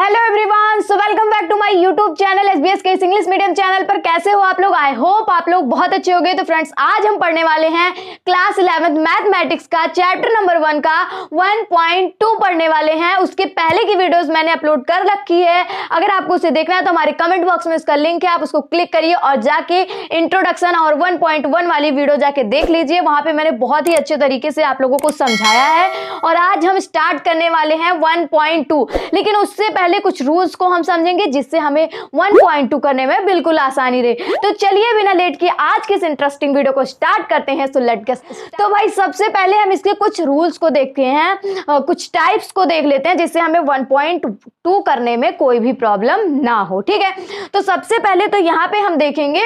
Hello everyone, so welcome back to my YouTube channel SBS case English medium channel पर। कैसे हो आप लोग? आई होप आप लोग बहुत अच्छे होंगे। तो फ्रेंड्स, आज हम पढ़ने वाले हैं क्लास 11th मैथमेटिक्स का चैप्टर नंबर 1 का 1.2 पढ़ने वाले हैं। उसके पहले की वीडियोस मैंने अपलोड कर रखी है। अगर आपको उसे देखना है तो हमारे कमेंट बॉक्स में उसका लिंक है, आप उसको क्लिक करिए और जाके इंट्रोडक्शन और 1.1 वाली वीडियो जाके देख लीजिए। वहां पे मैंने बहुत ही अच्छे तरीके से आप लोगों को समझाया है। और आज हम स्टार्ट करने वाले हैं 1.2, लेकिन उससे पहले कुछ रूल्स को हम समझेंगे जिससे हमें 1.2 करने में बिल्कुल आसानी रहे। तो चलिए बिना लेट किए आज के इस इंटरेस्टिंग वीडियो को स्टार्ट करते हैं। So let's get. तो भाई सबसे पहले हम इसके कुछ रूल्स को देखते हैं, कुछ टाइप्स को देख लेते हैं जिससे हमें 1.2 करने में कोई भी प्रॉब्लम ना हो। ठीक है, तो सबसे पहले तो यहाँ पे हम देखेंगे,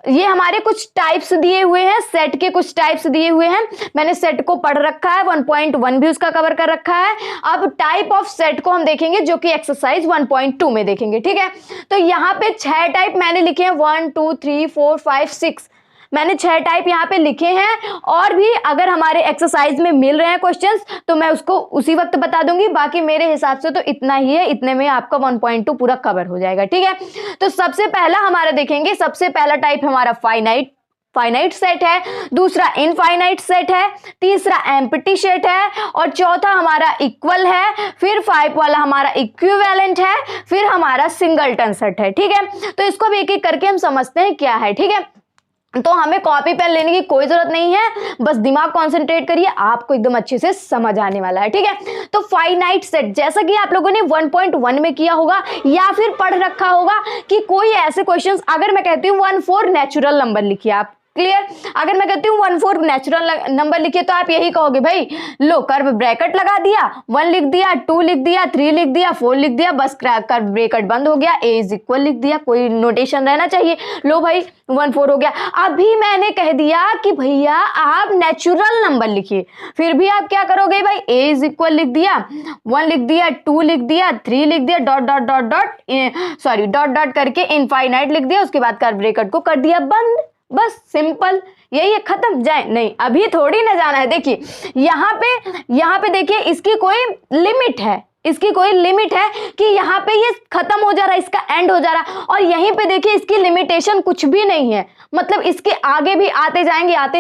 ये हमारे कुछ टाइप्स दिए हुए हैं, सेट के कुछ टाइप्स दिए हुए हैं। मैंने सेट को पढ़ रखा है, 1.1 भी उसका कवर कर रखा है। अब टाइप ऑफ सेट को हम देखेंगे जो कि एक्सरसाइज 1.2 में देखेंगे। ठीक है, तो यहाँ पे 6 टाइप मैंने लिखे हैं, 1 2 3 4 5 6 मैंने 6 टाइप यहाँ पे लिखे हैं। और भी अगर हमारे एक्सरसाइज में मिल रहे हैं क्वेश्चंस तो मैं उसको उसी वक्त बता दूंगी। बाकी मेरे हिसाब से तो इतना ही है, इतने में आपका 1.2 पूरा कवर हो जाएगा। ठीक है, तो सबसे पहला हमारा देखेंगे, सबसे पहला टाइप हमारा फाइनाइट सेट है, दूसरा इनफाइनाइट सेट है, तीसरा एम्प्टी सेट है, और चौथा हमारा इक्वल है, फिर 5 वाला हमारा इक्विवेलेंट है, फिर हमारा सिंगलटन सेट है। ठीक है, तो इसको अब एक एक करके हम समझते हैं क्या है। ठीक है, तो हमें कॉपी पेन लेने की कोई जरूरत नहीं है, बस दिमाग कॉन्सेंट्रेट करिए, आपको एकदम अच्छे से समझ आने वाला है। ठीक है, तो फाइनाइट सेट जैसा कि आप लोगों ने 1.1 में किया होगा या फिर पढ़ रखा होगा कि कोई ऐसे क्वेश्चंस, अगर मैं कहती हूँ 1/4 नेचुरल नंबर लिखिए आप, क्लियर। अगर मैं कहती हूँ 1/4 नेचुरल नंबर लिखिए तो आप यही कहोगे, भाई लो कर्व ब्रैकेट लगा दिया, 1 लिख दिया, 2 लिख दिया, 3 लिख दिया, 4 लिख दिया, बस कर्व ब्रैकेट बंद हो गया, a इज इक्वल लिख दिया, कोई नोटेशन रहना चाहिए। लो भाई 1/4 हो गया। अभी मैंने कह दिया कि भैया आप नेचुरल नंबर लिखिए, फिर भी आप क्या करोगे भाई, a इज इक्वल लिख दिया, 1 लिख दिया, 2 लिख दिया, 3 लिख दिया, डॉट डॉट करके इनफाइनाइट लिख दिया, उसके बाद कर्व ब्रैकेट को कर दिया बंद। बस सिंपल, यही है, खत्म। जाए नहीं, अभी थोड़ी ना जाना है। देखिए यहाँ पे देखिए, इसकी कोई लिमिट है, इसकी कोई लिमिट है कि यहाँ पे ये खत्म हो जा रहा है, इसका एंड हो जा रहा है। और यहीं पे देखिए इसकी लिमिटेशन कुछ भी नहीं है, मतलब इसके आगे भी आते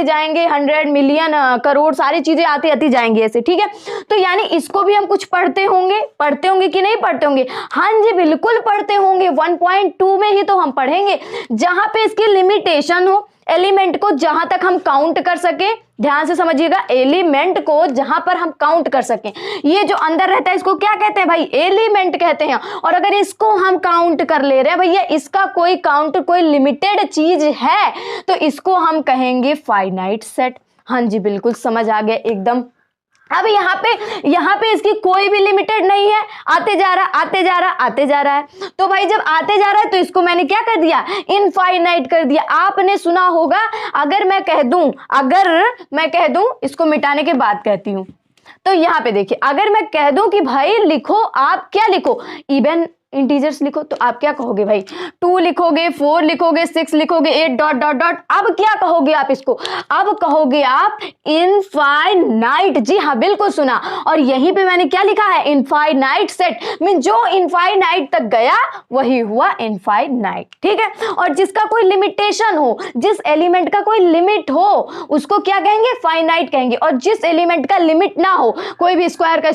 जाएंगे 100 मिलियन करोड़ सारी चीजें आती जाएंगी ऐसे। ठीक है, तो यानी इसको भी हम कुछ पढ़ते होंगे कि नहीं पढ़ते होंगे? हाँ जी, बिल्कुल पढ़ते होंगे। 1.2 में ही तो हम पढ़ेंगे जहां पे इसकी लिमिटेशन हो, एलिमेंट को जहां तक हम काउंट कर सके। ध्यान से समझिएगा, एलिमेंट को जहां पर हम काउंट कर सकें, ये जो अंदर रहता है इसको क्या कहते हैं भाई? एलिमेंट कहते हैं। और अगर इसको हम काउंट कर ले रहे हैं भैया, इसका कोई काउंट, कोई लिमिटेड चीज है, तो इसको हम कहेंगे फाइनाइट सेट। हाँ जी, बिल्कुल समझ आ गया एकदम। अब यहाँ पे इसकी कोई भी लिमिटेड नहीं है, आते जा रहा है। तो भाई जब आते जा रहा है तो इसको मैंने क्या कर दिया, इनफाइनाइट कर दिया। आपने सुना होगा, अगर मैं कह दूं इसको मिटाने के बाद कहती हूं, तो यहाँ पे देखिए, अगर मैं कह दूं कि भाई लिखो, आप क्या लिखो, इवन इंटीजर्स लिखो, तो आप क्या कहोगे भाई, 2 लिखोगे, 4 लिखोगे, 6 लिखोगे, 8 डॉट डॉट डॉट। अब क्या कहोगे आप इसको? अब कहोगे आप इनफाइनाइट। जी हाँ, बिल्कुल सुना। और यहीं पे मैंने क्या लिखा है, इनफाइनाइट सेट में जो इनफाइनाइट तक गया वही हुआ इनफाइनाइट। ठीक है, और जिसका कोई लिमिटेशन हो, जिस एलिमेंट का कोई लिमिट हो, उसको क्या कहेंगे, फाइनाइट कहेंगे। और जिस एलिमेंट का लिमिट ना हो, कोई भी स्क्वायर का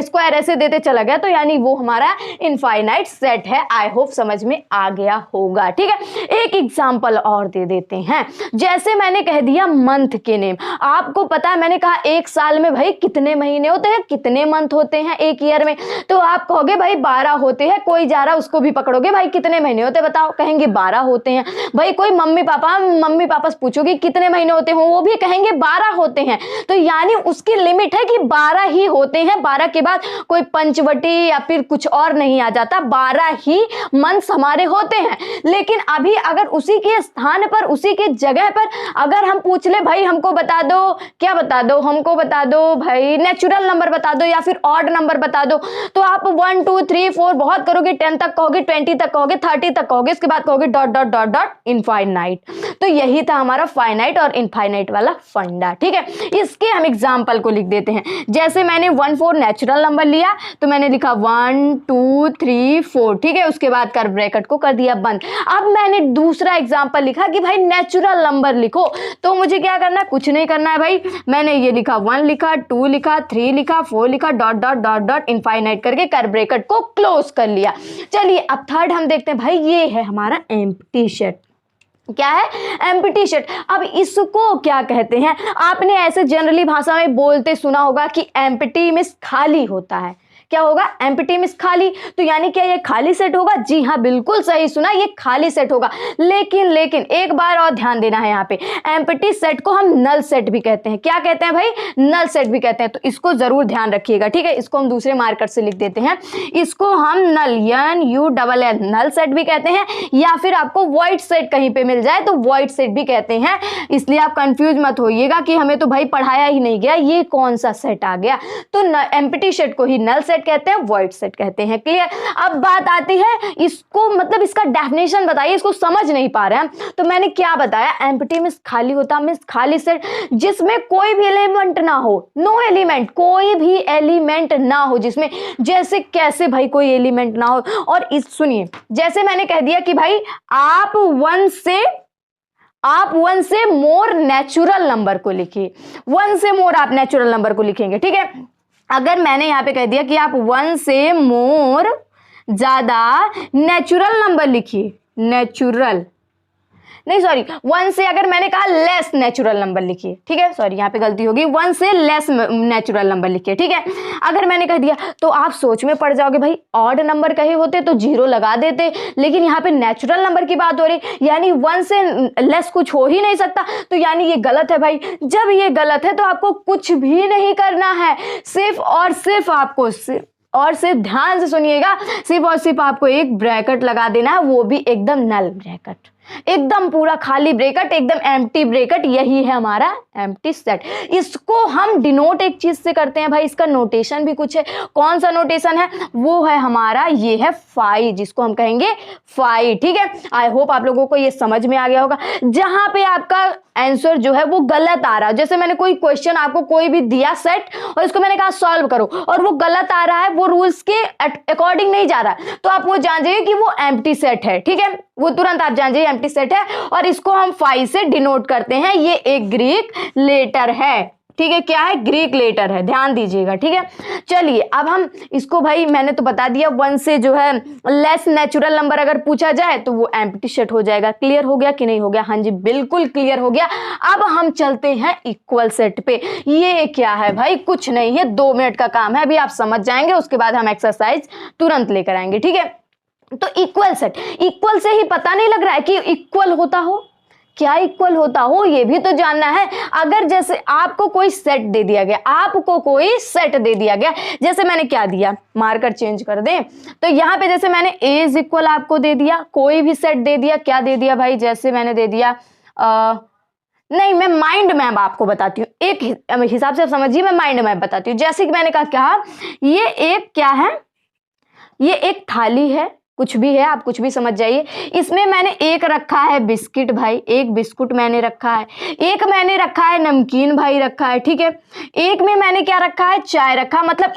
स्क्वायर ऐसे देते चला गया, तो यानी वो हमारा इनफाइनाइट सेट है। आई होप समझ में आ गया होगा। ठीक है, एक एग्जांपल और दे देते हैं। जैसे मैंने कह दिया मंथ के नेम, आपको पता है मैंने कहा एक साल में भाई कितने महीने होते हैं, कितने मंथ होते हैं एक ईयर में, तो आप कहोगे भाई 12 होते हैं। कोई जा रहा उसको भी पकड़ोगे, भाई कितने महीने होते हैं बताओ, कहेंगे 12 होते हैं। भाई कोई मम्मी पापा से पूछोगे कितने महीने होते हैं, वो भी कहेंगे 12 होते हैं। तो यानी उसकी लिमिट है कि 12 ही होते हैं, 12 के बाद कोई पंचवटी या फिर कुछ और नहीं आ जाता, 12 ही मंथ्स हमारे होते हैं। लेकिन अभी अगर उसी के स्थान पर, उसी के जगह पर अगर हम पूछ ले भाई हमको बता दो, क्या बता दो, हमको बता दो भाई नेचुरल नंबर बता दो या फिर ऑड नंबर बता दो, तो आप 1 2 3 4 बहुत करोगे, 10 तक कहोगे, 20 तक कहोगे, 30 तक कहोगे, इसके बाद कहोगे dot dot dot dot infinite. तो यही था हमारा फाइनाइट और इनफाइनाइट वाला फंडा। ठीक है, इसके हम एग्जाम्पल को लिख देते हैं। जैसे मैंने 1/4 नेचुरल नंबर लिया, तो मैंने लिखा 1 2 3 3 4, ठीक है। उसके बाद कर ब्रैकेट को कर दिया बंद। अब मैंने दूसरा एग्जांपल लिखा कि भाई नेचुरल नंबर लिखो, तो मुझे क्या करना है, कुछ नहीं करना है भाई। मैंने ये लिखा 1 लिखा, 2 लिखा, 3 लिखा, 4 लिखा, dot dot dot dot infinite करके कर ब्रैकेट को क्लोज कर लिया। चलिए अब थर्ड हम देखते हैं भाई, ये है हमारा एम्प्टी सेट। क्या है, एम्प्टी सेट। अब इसको क्या कहते हैं, आपने ऐसे जनरली भाषा में बोलते सुना होगा कि एम्प्टी मींस खाली होता है। क्या होगा, एम्प्टी मींस खाली। तो यानी क्या ये खाली सेट होगा? जी हाँ, बिल्कुल सही सुना, ये खाली सेट होगा। लेकिन एक बार और ध्यान देना है, यहाँ पे एम्प्टी सेट को हम नल सेट भी कहते हैं। क्या कहते हैं भाई, नल सेट भी कहते हैं। तो इसको जरूर ध्यान रखिएगा, ठीक है। इसको हम दूसरे मार्कर से लिख देते हैं। इसको हम नल NULL नल सेट भी कहते हैं, या फिर आपको वॉइड सेट कहीं पे मिल जाए तो वॉइड सेट भी कहते हैं। इसलिए आप कंफ्यूज मत होइएगा कि हमें तो भाई पढ़ाया ही नहीं गया, ये कौन सा सेट आ गया। तो एम्प्टी सेट को ही नल सेट कहते हैं, वॉइड सेट कहते हैं। क्लियर। अब बात आती है इसको, मतलब इसका डेफिनेशन बताइए, इसको समझ नहीं पा रहे हैं। तो मैंने क्या बताया, एम्प्टी मींस खाली होता, मींस खाली सेट जिसमें कोई भी एलिमेंट ना हो, नो एलिमेंट, कोई भी एलिमेंट ना हो जिसमें। जैसे कैसे भाई कोई एलिमेंट ना हो, और इस सुनिए, जैसे मैंने कह दिया कि भाई आप 1 से मोर नेचुरल नंबर को लिखिए। 1 से मोर आप नेचुरल नंबर को लिखेंगे, ठीक है। अगर मैंने यहां पे कह दिया कि आप 1 से मोर ज्यादा नेचुरल नंबर लिखिए, नेचुरल नहीं, सॉरी, 1 से अगर मैंने कहा लेस नेचुरल नंबर लिखिए, ठीक है। सॉरी, यहाँ पे गलती होगी, 1 से लेस नेचुरल नंबर लिखिए, ठीक है। अगर मैंने कह दिया तो आप सोच में पड़ जाओगे, भाई ऑड नंबर कहे होते तो 0 लगा देते, लेकिन यहाँ पे नेचुरल नंबर की बात हो रही, यानी 1 से लेस कुछ हो ही नहीं सकता, तो यानी ये गलत है भाई। जब ये गलत है तो आपको कुछ भी नहीं करना है, सिर्फ और सिर्फ आपको ध्यान से सुनिएगा, सिर्फ और सिर्फ आपको एक ब्रैकेट लगा देना है, वो भी एकदम नल ब्रैकेट, एकदम पूरा खाली ब्रैकेट, एकदम एम्प्टी ब्रैकेट। यही है हमारा एम्प्टी सेट। इसको हम डिनोट एक चीज से करते हैं भाई, इसका नोटेशन भी कुछ है। कौन सा नोटेशन है, वो है हमारा, ये है फाई, जिसको हम कहेंगे फाई, ठीक है। आई होप आप लोगों को ये समझ में आ गया होगा। जहां पे आपका आंसर जो है वो गलत आ रहा है, जैसे मैंने कोई क्वेश्चन आपको कोई भी दिया सेट, और इसको मैंने कहा सॉल्व करो, और वो गलत आ रहा है, वो रूल्स के अकॉर्डिंग नहीं जा रहा, तो आप वो जान जाइए कि वो एम्प्टी सेट है, ठीक है। वो तुरंत आप जान जाइए एम्प्टी सेट है, और इसको हम फाई से डिनोट करते हैं। ये एक ग्रीक लेटर है, ठीक है। क्या है, ग्रीक लेटर है, ध्यान दीजिएगा, ठीक है। चलिए अब हम इसको, भाई मैंने तो बता दिया, 1 से जो है लेस नेचुरल नंबर अगर पूछा जाए तो वो एम्प्टी सेट हो जाएगा। क्लियर हो गया कि नहीं हो गया? हाँ जी, बिल्कुल क्लियर हो गया। अब हम चलते हैं इक्वल सेट पे। ये क्या है भाई, कुछ नहीं है, 2 मिनट का काम है, अभी आप समझ जाएंगे, उसके बाद हम एक्सरसाइज तुरंत लेकर आएंगे, ठीक है। तो इक्वल सेट, इक्वल से ही पता नहीं लग रहा है कि इक्वल होता हो, क्या इक्वल होता हो, ये भी तो जानना है। अगर जैसे आपको कोई सेट दे दिया गया, जैसे मैंने क्या दिया, मार्कर चेंज कर दें, तो यहाँ पे जैसे मैंने ए इज इक्वल आपको दे दिया, कोई भी सेट दे दिया, क्या दे दिया भाई, जैसे मैंने दे दिया नहीं, मैं माइंड मैप आपको बताती हूँ, एक हिसाब से समझिए, मैं माइंड मैप बताती हूँ। जैसे कि मैंने कहा ये एक क्या है, ये एक थाली है, कुछ भी है, आप कुछ भी समझ जाइए। इसमें मैंने एक रखा है बिस्किट भाई, एक बिस्कुट मैंने रखा है, एक मैंने रखा है नमकीन भाई रखा है, ठीक है। एक में मैंने क्या रखा है, चाय रखा, मतलब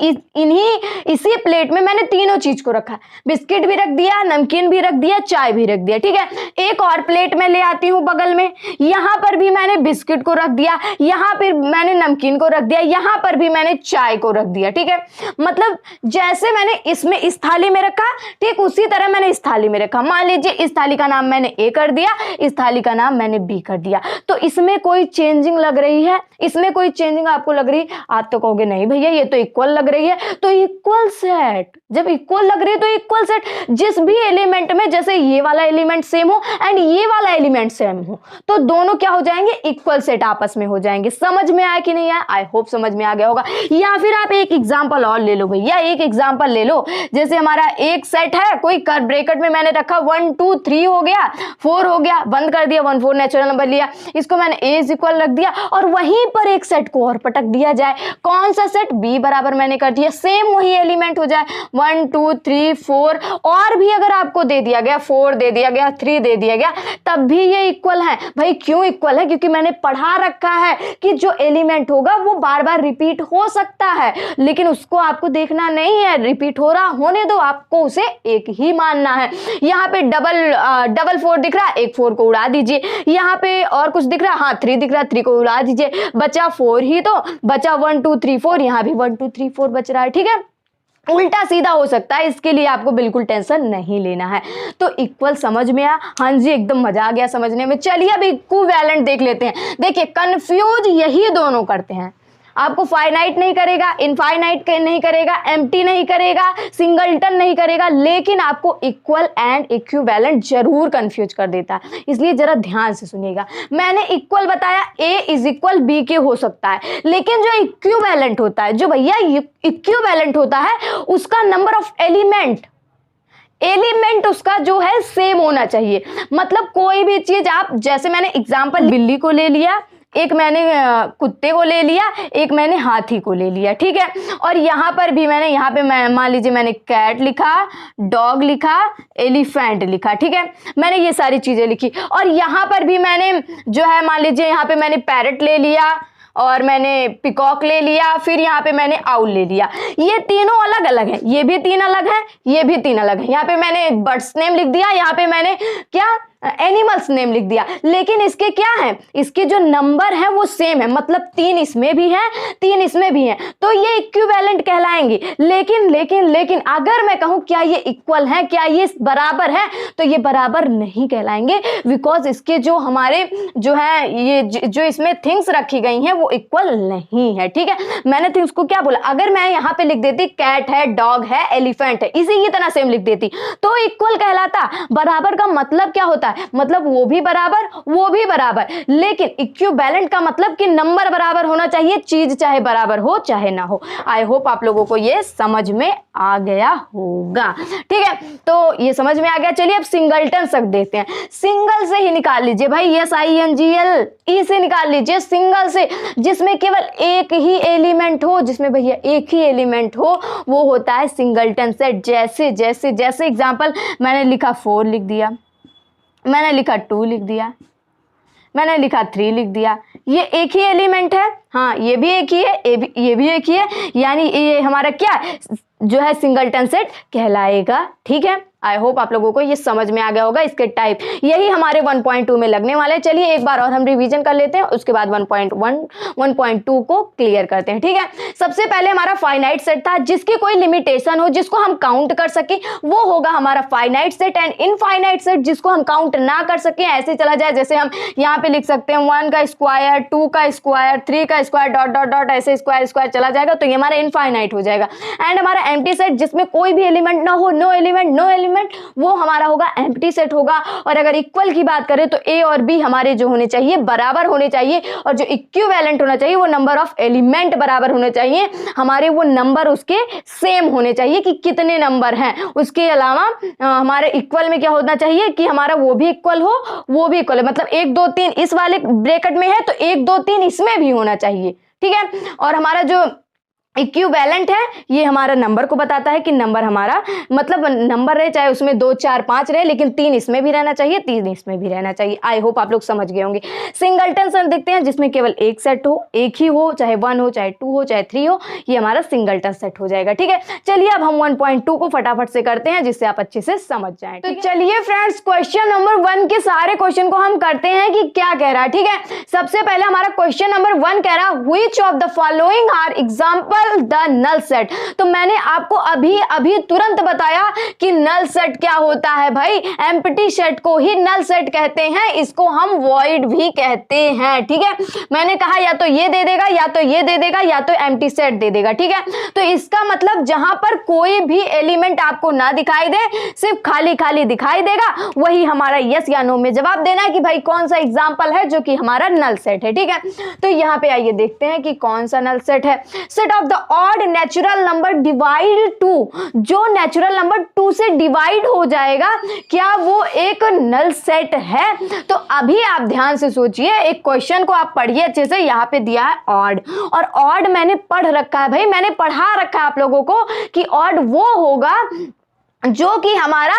इसी प्लेट में मैंने तीनों चीज को रखा, बिस्किट भी रख दिया, नमकीन भी रख दिया, चाय भी रख दिया, ठीक है। एक और प्लेट में ले आती हूँ बगल में, यहाँ पर भी मैंने बिस्किट को रख दिया, यहाँ पर मैंने नमकीन को रख दिया, यहाँ पर भी मैंने चाय को रख दिया, ठीक है। मतलब जैसे मैंने इसमें इस थाली में रखा, ठीक उसी तरह मैंने इस थाली में रखा। मान लीजिए इस थाली का नाम मैंने ए कर दिया, इस थाली का नाम मैंने बी कर दिया, तो इसमें कोई चेंजिंग लग रही है, इसमें कोई चेंजिंग आपको लग रही है? आप तो कहोगे नहीं भैया ये तो इक्वल लग रही है। तो इक्वल सेट, जब इक्वल लग रही है तो इक्वल सेट, जिस भी एलिमेंट में जैसे ये वाला एलिमेंट सेम हो एंड ये वाला एलिमेंट सेम हो, तो दोनों क्या हो जाएंगे, इक्वल सेट आपस में हो जाएंगे। समझ में आया कि नहीं आया? आई होप समझ में आ गया होगा। या फिर आप एक एग्जांपल और ले लो भैया, एक एग्जांपल ले लो, जैसे हमारा एक सेट है, कोई कोई ब्रैकेट में मैंने रखा 1 2 3 हो गया, 4 हो गया, बंद कर दिया, 1 4 नेचुरल नंबर लिया, इसको मैंने a इज इक्वल रख दिया और वहीं पर एक सेट को और पटक दिया जाए। कौन सा सेट? b बराबर मैंने कर दिया, सेम वही एलिमेंट हो जाए 1 2 3 4, और भी अगर आपको दे दिया गया 4 दे दिया गया 3 दे दिया गया तब भी ये इक्वल है। भाई क्यों इक्वल है? क्योंकि मैंने पढ़ा रखा है कि जो एलिमेंट होगा वो बार बार रिपीट हो सकता है, लेकिन उसको आपको देखना नहीं है, रिपीट हो रहा होने दो, आपको उसे एक ही मानना है। यहाँ पे डबल 4 दिख रहा है, एक 4 को उड़ा दीजिए। यहाँ पे और कुछ दिख रहा है, हाँ 3 दिख रहा है, 3 को उड़ा दीजिए, बचा 4 ही तो बचा 1 2 3 4, यहाँ भी 1 2 3 4 बच रहा है। ठीक है, उल्टा सीधा हो सकता है, इसके लिए आपको बिल्कुल टेंशन नहीं लेना है। तो इक्वल समझ में आया? हाँ जी, एकदम मजा आ गया समझने में। चलिए अब इक्विवेलेंट देख लेते हैं। देखिए कंफ्यूज यही दोनों करते हैं, आपको फाइनाइट नहीं करेगा, इनफाइनाइट नहीं करेगा, एम्प्टी नहीं करेगा, सिंगलटन नहीं करेगा, लेकिन आपको इक्वल एंड इक्विवेलेंट जरूर कंफ्यूज कर देता है। इसलिए जरा ध्यान से सुनिएगा। मैंने इक्वल बताया a इज इक्वल बी के हो सकता है, लेकिन जो इक्विवेलेंट होता है, जो भैया इक्विवेलेंट होता है, उसका नंबर ऑफ एलिमेंट उसका जो है सेम होना चाहिए। मतलब कोई भी चीज आप, जैसे मैंने एग्जांपल बिल्ली को ले लिया, एक मैंने कुत्ते को ले लिया, एक मैंने हाथी को ले लिया, ठीक है। और यहाँ पर भी मैंने, यहाँ पे मैं मान लीजिए मैंने कैट लिखा, डॉग लिखा, एलिफेंट लिखा, ठीक है, मैंने ये सारी चीजें लिखी। और यहाँ पर भी मैंने जो है मान लीजिए यहाँ पे मैंने पैरट ले लिया और मैंने पिकॉक ले लिया, फिर यहाँ पे मैंने आउल ले लिया। ये तीनों अलग अलग हैं, ये भी 3 अलग हैं, ये भी 3 अलग हैं। यहाँ पे मैंने बर्ड्स नेम लिख दिया, यहाँ पे मैंने क्या एनिमल्स नेम लिख दिया, लेकिन इसके क्या है, इसके जो नंबर है वो सेम है। मतलब 3 इसमें भी है, 3 इसमें भी है, तो ये इक्विवेलेंट कहलाएंगे। लेकिन अगर मैं कहूं क्या ये इक्वल है, क्या ये बराबर है, तो ये बराबर नहीं कहलाएंगे, बिकॉज इसके जो हमारे जो है ये जो इसमें थिंग्स रखी गई हैं वो इक्वल नहीं है। ठीक है, मैंने थिंग्स को क्या बोला, अगर मैं यहाँ पे लिख देती कैट है, डॉग है, एलिफेंट है, इसी की तरह सेम लिख देती तो इक्वल कहलाता। बराबर का मतलब क्या होता है, मतलब वो भी बराबर, लेकिन इक्विवेलेंट का मतलब कि नंबर बराबर होना चाहिए, चीज चाहे बराबर हो चाहे ना हो। आई होप आप लोगों को ये समझ में आ गया होगा। ठीक है, तो ये समझ में आ गया। चलिए अब सिंगलटन शब्द देते हैं। सिंगल से ही निकाल लीजिए भाई, SINGL ई से निकाल लीजिए, सिंगल से, जिसमें केवल एक ही एलिमेंट हो, जिसमें भैया एक ही एलिमेंट हो, वो होता है सिंगलटन सेट। जैसे एग्जांपल मैंने लिखा 4 लिख दिया, मैंने लिखा 2 लिख दिया, मैंने लिखा 3 लिख दिया, ये एक ही एलिमेंट है। हाँ, ये भी एक ही है, ये भी एक ही है, यानी ये हमारा क्या जो है सिंगलटन सेट कहलाएगा। ठीक है, आई होप आप लोगों को ये समझ में आ गया होगा। इसके टाइप यही हमारे 1.2 में लगने वाले। चलिए एक बार और हम रिवीजन कर लेते हैं, उसके बाद 1.1 1.2 को क्लियर करते हैं। ठीक है, सबसे पहले हमारा फाइनाइट सेट था, जिसकी कोई लिमिटेशन हो, जिसको हम काउंट कर सके, वो होगा हमारा finite set. And infinite set, जिसको हम काउंट ना कर सके, ऐसे चला जाए, जैसे हम यहाँ पे लिख सकते हैं 1 का स्क्वायर, 2 का स्क्वायर, 3 का स्क्वायर, डॉट डॉट डॉट, ऐसे स्क्वायर चला जाएगा, तो ये हमारा इनफाइनाइट हो जाएगा। एंड हमारा एम्प्टी सेट, जिसमें कोई भी एलिमेंट ना हो, नो एलिमेंट, वो हमारा होगा एम्प्टी सेट होगा। और अगर इक्वल की बात करें तो ए और बी हमारे जो होने चाहिए बराबर होने चाहिए, और जो इक्विवेलेंट होना चाहिए वो नंबर ऑफ एलिमेंट बराबर होने चाहिए, हमारे वो नंबर उसके सेम होने चाहिए कि कितने नंबर हैं। उसके अलावा हमारे इक्वल में क्या होना चाहिए कि हमारा वो भी इक्वल हो, वो भी इक्वल है, मतलब 1 2 3 इस वाले ब्रैकेट में है तो 1 2 3 इसमें भी होना चाहिए। ठीक है, और हमारा जो इक्विवेलेंट है ये हमारा नंबर को बताता है कि नंबर हमारा मतलब नंबर रहे, चाहे उसमें 2 4 5 रहे, लेकिन 3 इसमें भी रहना चाहिए, 3 इसमें भी रहना चाहिए। आई होप आप लोग समझ गए होंगे। सिंगलटन सेट देखते हैं, जिसमें केवल एक सेट हो, एक ही हो, चाहे 1 हो, चाहे 2 हो, चाहे 3 हो, ये हमारा सिंगलटन सेट हो जाएगा। ठीक है, चलिए अब हम 1.2 को फटाफट से करते हैं, जिससे आप अच्छे से समझ जाएं। तो चलिए फ्रेंड्स, क्वेश्चन नंबर 1 के सारे क्वेश्चन को हम करते हैं कि क्या कह रहा है। ठीक है, सबसे पहले हमारा क्वेश्चन नंबर 1 कह रहा है which of the following are example the null set. तो मैंने आपको अभी तुरंत बताया कि नल सेट क्या होता है भाई, एम्प्टी सेट को ही नल सेट कहते हैं, इसको हम वॉइड भी कहते हैं। ठीक है, मैंने कहा या तो ये दे देगा, या तो ये दे देगा, या तो एम्प्टी सेट दे देगा। ठीक है, तो इसका मतलब जहां पर कोई भी एलिमेंट आपको ना दिखाई दे, सिर्फ खाली खाली दिखाई देगा, वही हमारा यस या नो में जवाब देना है कि भाई कौन सा एग्जाम्पल है जो कि हमारा नल सेट है। ठीक है, तो यहाँ पे आइए देखते हैं कि कौन सा नल सेट है। Set of the odd natural number divide two, जो नेचुरल नंबर 2 से डिवाइड हो जाएगा, क्या वो एक नल सेट है? तो अभी आप ध्यान से सोचिए, एक क्वेश्चन को आप पढ़िए अच्छे से। यहाँ पे दिया है ऑड, और ऑड मैंने पढ़ रखा है भाई, मैंने पढ़ा रखा है आप लोगों को कि ऑड वो होगा जो कि हमारा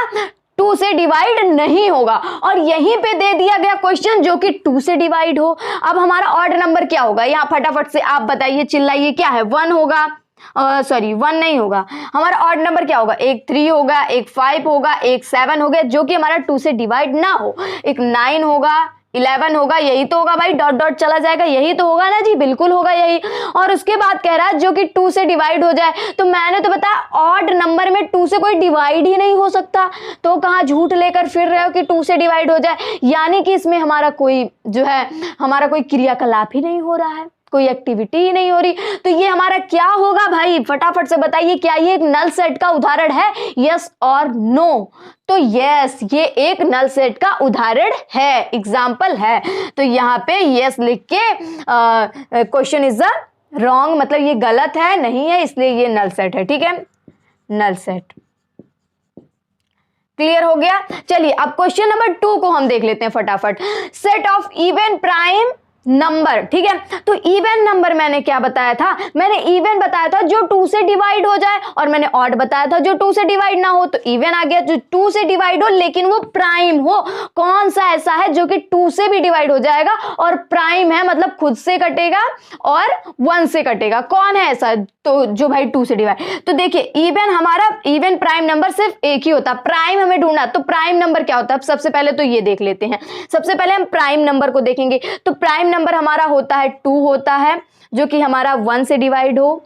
2 से डिवाइड नहीं होगा, और यहीं पे दे दिया गया क्वेश्चन जो कि 2 से डिवाइड हो। अब हमारा ऑड नंबर क्या होगा, यहाँ फटाफट से आप बताइए, चिल्लाइए, क्या है? 1 होगा, सॉरी 1 नहीं होगा, हमारा ऑड नंबर क्या होगा? एक 3 होगा, एक 5 होगा, एक 7 हो गया जो कि हमारा 2 से डिवाइड ना हो, एक 9 होगा, 11 होगा, यही तो होगा भाई, डॉट डॉट चला जाएगा, यही तो होगा ना जी, बिल्कुल होगा यही। और उसके बाद कह रहा है जो कि 2 से डिवाइड हो जाए, तो मैंने तो बताया ऑड नंबर में 2 से कोई डिवाइड ही नहीं हो सकता, तो कहाँ झूठ लेकर फिर रहे हो कि 2 से डिवाइड हो जाए, यानी कि इसमें हमारा कोई जो है, हमारा कोई क्रियाकलाप ही नहीं हो रहा है, कोई एक्टिविटी ही नहीं हो रही। तो ये हमारा क्या होगा भाई, फटाफट से बताइए, क्या ये एक नल सेट का उदाहरण है? यस और नो? तो यस, ये एक नल सेट का उदाहरण है, एग्जाम्पल है। तो यहाँ पे यस लिख के क्वेश्चन इज द रॉन्ग, मतलब ये गलत है, नहीं है, इसलिए ये नल सेट है। ठीक है, नल सेट क्लियर हो गया। चलिए अब क्वेश्चन नंबर 2 को हम देख लेते हैं फटाफट। Set of even prime number, ठीक है, तो इवन नंबर मैंने क्या बताया था? मैंने इवन बताया था जो 2 से डिवाइड हो जाए, और मैंने ऑड बताया था जो 2 से डिवाइड ना हो। तो इवन आ गया जो 2 से डिवाइड हो लेकिन वो प्राइम हो। कौन सा ऐसा है जो कि 2 से भी डिवाइड हो जाएगा और प्राइम है, मतलब खुद से कटेगा और 1 से कटेगा? कौन है ऐसा? तो जो भाई 2 से डिवाइड, तो देखिए इवन, हमारा इवन प्राइम नंबर सिर्फ एक ही होता है, प्राइम हमें ढूंढना। तो प्राइम नंबर क्या होता है? सबसे पहले तो ये देख लेते हैं, सबसे पहले हम प्राइम नंबर को देखेंगे। तो प्राइम नंबर हमारा होता है 2 होता है, जो कि हमारा 1 से डिवाइड हो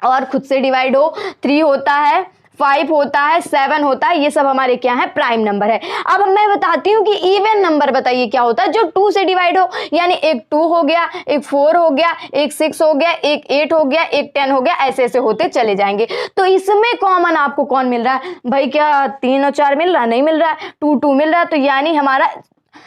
और खुद से डिवाइड हो, 3 होता है, 5 होता है, 7 होता है, ये सब हमारे क्या है? प्राइम नंबर है। अब मैं बताती हूँ कि इवन नंबर बताइए क्या होता है जो 2 से डिवाइड हो, यानी एक 2 हो गया, एक 4 हो गया, एक 6 हो गया, एक 8 हो गया, एक 10 हो गया, ऐसे ऐसे होते चले जाएंगे। तो इसमें कॉमन आपको कौन मिल रहा है भाई? क्या 3 और 4 मिल रहा है? नहीं मिल रहा है, 2 2 मिल रहा है। तो यानी हमारा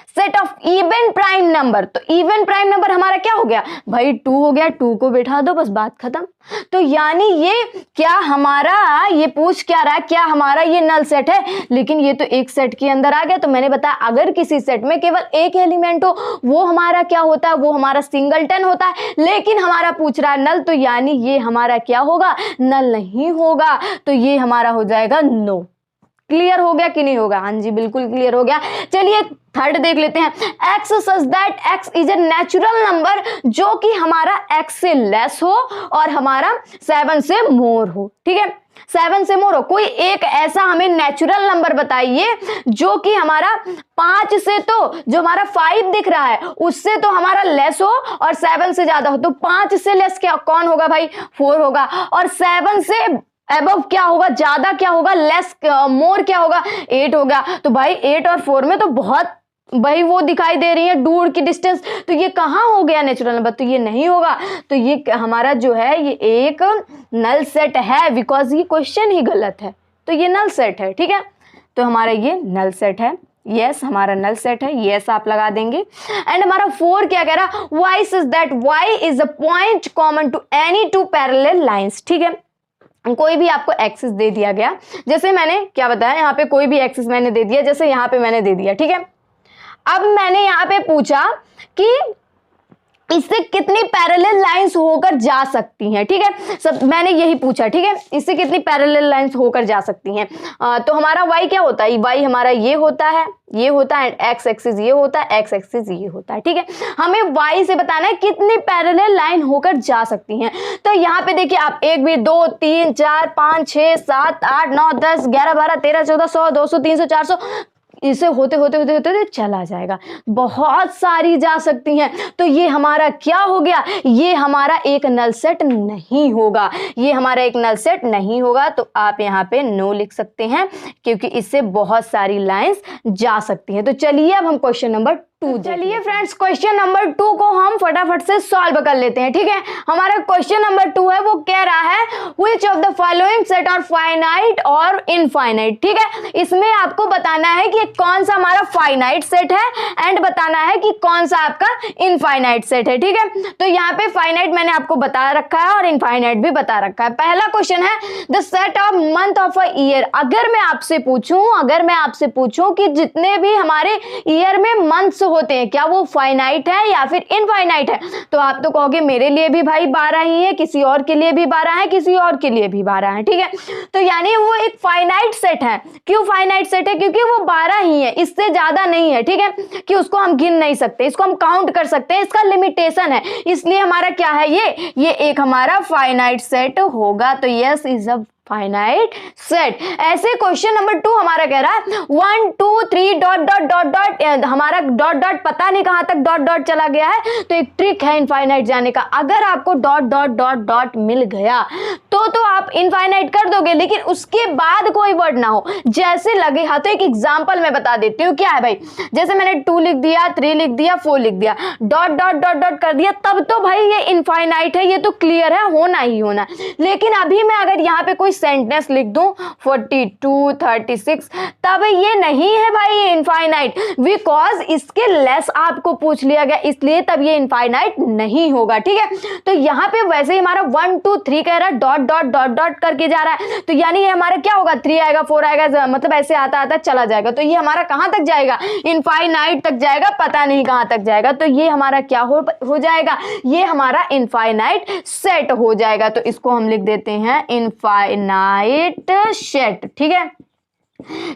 set of even prime number, तो इवन प्राइम नंबर हमारा क्या हो गया भाई? 2 हो गया, 2 को बैठा दो, बस बात खत्म। तो यानी ये क्या हमारा, ये पूछ क्या रहा है, क्या हमारा ये नल सेट है? लेकिन ये तो एक सेट के अंदर आ गया। तो मैंने बताया अगर किसी सेट में केवल एक एलिमेंट हो, वो हमारा क्या होता है? वो हमारा सिंगलटन होता है। लेकिन हमारा पूछ रहा है नल, तो यानी ये हमारा क्या होगा? नल नहीं होगा। तो ये हमारा हो जाएगा नो। क्लियर हो गया कि नहीं होगा? हाँ जी, बिल्कुल क्लियर हो गया। चलिए थर्ड देख लेते हैं। x such that x is a natural number, जो कि हमारा x से लेस हो और हमारा 7 से मोर हो। ठीक है, 7 से मोर हो। कोई एक ऐसा हमें नेचुरल नंबर बताइए जो कि हमारा 5 से, तो जो हमारा 5 दिख रहा है उससे तो हमारा लेस हो और 7 से ज्यादा हो। तो 5 से लेस क्या कौन होगा भाई? 4 होगा। और 7 से अबव क्या होगा? ज्यादा क्या होगा? लेस मोर क्या होगा? 8 होगा। तो भाई 8 और 4 में तो बहुत भाई वो दिखाई दे रही है दूर की डिस्टेंस। तो ये कहाँ हो गया नेचुरल नंबर? तो ये नहीं होगा। तो ये हमारा जो है ये एक नल सेट है, बिकॉज ये क्वेश्चन ही गलत है। तो ये नल सेट है। ठीक है, तो हमारा ये नल सेट है। यस, हमारा नल सेट है। यस आप लगा देंगे। एंड हमारा 4 क्या कह रहा? Y is that Y is a point common to any 2 parallel lines. ठीक है, कोई भी आपको एक्सिस दे दिया गया, जैसे मैंने क्या बताया, यहाँ पे कोई भी एक्सिस मैंने दे दिया, जैसे यहाँ पे मैंने दे दिया। ठीक है, अब मैंने यहाँ पे पूछा कि इससे कितनी पैरेलल लाइंस होकर जा सकती हैं। ठीक है, सब मैंने यही पूछा। ठीक है, इससे कितनी पैरेलल लाइंस होकर जा सकती हैं। तो हमारा y क्या होता है? y हमारा ये होता है, ये होता है, x एक्सिस ये होता है, x एक्सिस ये होता है। ठीक है, हमें y से बताना है कितनी पैरेलल लाइन होकर जा सकती हैं। तो यहाँ पे देखिए आप 1 भी 2 3 4 5 6 7 8 9 10 11 12 13 14 100 200 300 400 इसे होते होते होते होते चला जाएगा। बहुत सारी जा सकती हैं। तो ये हमारा क्या हो गया? ये हमारा एक नल सेट नहीं होगा। ये हमारा एक नल सेट नहीं होगा। तो आप यहाँ पे नो लिख सकते हैं, क्योंकि इससे बहुत सारी लाइंस जा सकती हैं। तो चलिए अब हम क्वेश्चन नंबर 2। चलिए फ्रेंड्स क्वेश्चन नंबर 2 को हम फटाफट से सॉल्व कर लेते हैं, ठीक है। हमारा क्वेश्चन नंबर 2 है, वो कह रहा है which of the following set are finite और इनफाइनाइट, ठीक है। इसमें आपको बताना है कि कौन सा हमारा फाइनाइट सेट है एंड बताना है कि कौन सा आपका इनफाइनाइट सेट है, ठीक है। तो यहाँ पे फाइनाइट मैंने आपको बता रखा है और इनफाइनाइट भी बता रखा है। पहला क्वेश्चन है the set of month of a year. अगर मैं आपसे पूछूं कि जितने भी हमारे ईयर में मंथ्स होते हैं क्या वो फाइनाइट है या फिर इनफाइनाइट है, तो आप तो कहोगे मेरे लिए भी भाई 12 ही है, किसी और के लिए भी 12 है, किसी और के लिए भी 12 है, ठीक है। तो यानी वो एक फाइनाइट सेट है। क्यों फाइनाइट सेट है? क्योंकि वो 12 ही है, इससे ज्यादा नहीं है, ठीक है, कि उसको हम गिन नहीं सकते, इसको हम काउंट कर सकते हैं, इसका लिमिटेशन है, इसलिए हमारा क्या है, ये एक हमारा फाइनाइट सेट होगा। तो yes is a finite set. ऐसे क्वेश्चन नंबर 2 हमारा कह रहा है 1 2 3 डॉट डॉट डॉट डॉट, हमारा डॉट डॉट पता नहीं कहां तक डॉट डॉट चला गया है, तो एक ट्रिक है इनफाइनाइट जाने का। अगर आपको डॉट डॉट डॉट डॉट मिल गया तो आप इनफाइनाइट कर दोगे, लेकिन उसके बाद कोई वर्ड ना हो, जैसे लगे। हाँ, तो एक एग्जांपल मैं बता देती हूँ, क्या है भाई, जैसे मैंने 2 लिख दिया, 3 लिख दिया, 4 लिख दिया, डॉट डॉट डॉट डॉट कर दिया, तब तो भाई ये इनफाइनाइट है, ये तो क्लियर है, होना ही होना। लेकिन अभी मैं अगर यहाँ पे कोई सेंटेंस लिख दूं 42 36, तब ये नहीं है भाई ये इनफाइनाइट, बिकॉज इसके लेस आपको पूछ लिया गया, इसलिए तब ये इनफाइनाइट नहीं होगा, ठीक है। तो यहाँ पे वैसे ही हमारा 1 2 3 कह रहा है, डॉट डॉट डॉट डॉट करके जा रहा है, तो यानी ये हमारा क्या होगा, 3 आएगा, 4 आएगा, मतलब ऐसे आता आता चला जाएगा। तो ये हमारा कहां तक जाएगा, इनफाइनाइट तक जाएगा, पता नहीं कहां तक जाएगा। तो ये हमारा क्या हो जाएगा, ये हमारा इनफाइनाइट सेट हो जाएगा। तो इसको हम लिख देते हैं इनफाइनाइट सेट, ठीक है।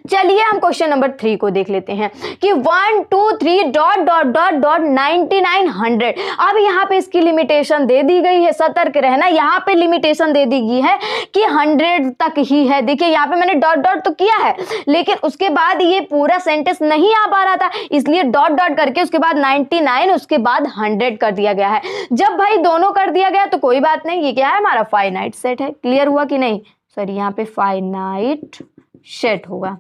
चलिए हम क्वेश्चन नंबर 3 को देख लेते हैं कि 1 2 3 डॉट डॉट डॉट डॉट 9900। अब यहाँ पे इसकी लिमिटेशन दे दी गई है, सतर्क रहना, यहाँ पे लिमिटेशन दे दी गई है कि 100 तक ही है। देखिए यहाँ पे मैंने डॉट डॉट तो किया है, लेकिन उसके बाद ये पूरा सेंटेंस नहीं आ पा रहा था, इसलिए डॉट डॉट करके उसके बाद 99, उसके बाद 100 कर दिया गया है। जब भाई दोनों कर दिया गया तो कोई बात नहीं, ये क्या है, हमारा फाइनाइट सेट है। क्लियर हुआ कि नहीं? सॉरी, यहाँ पे फाइनाइट सेट होगा।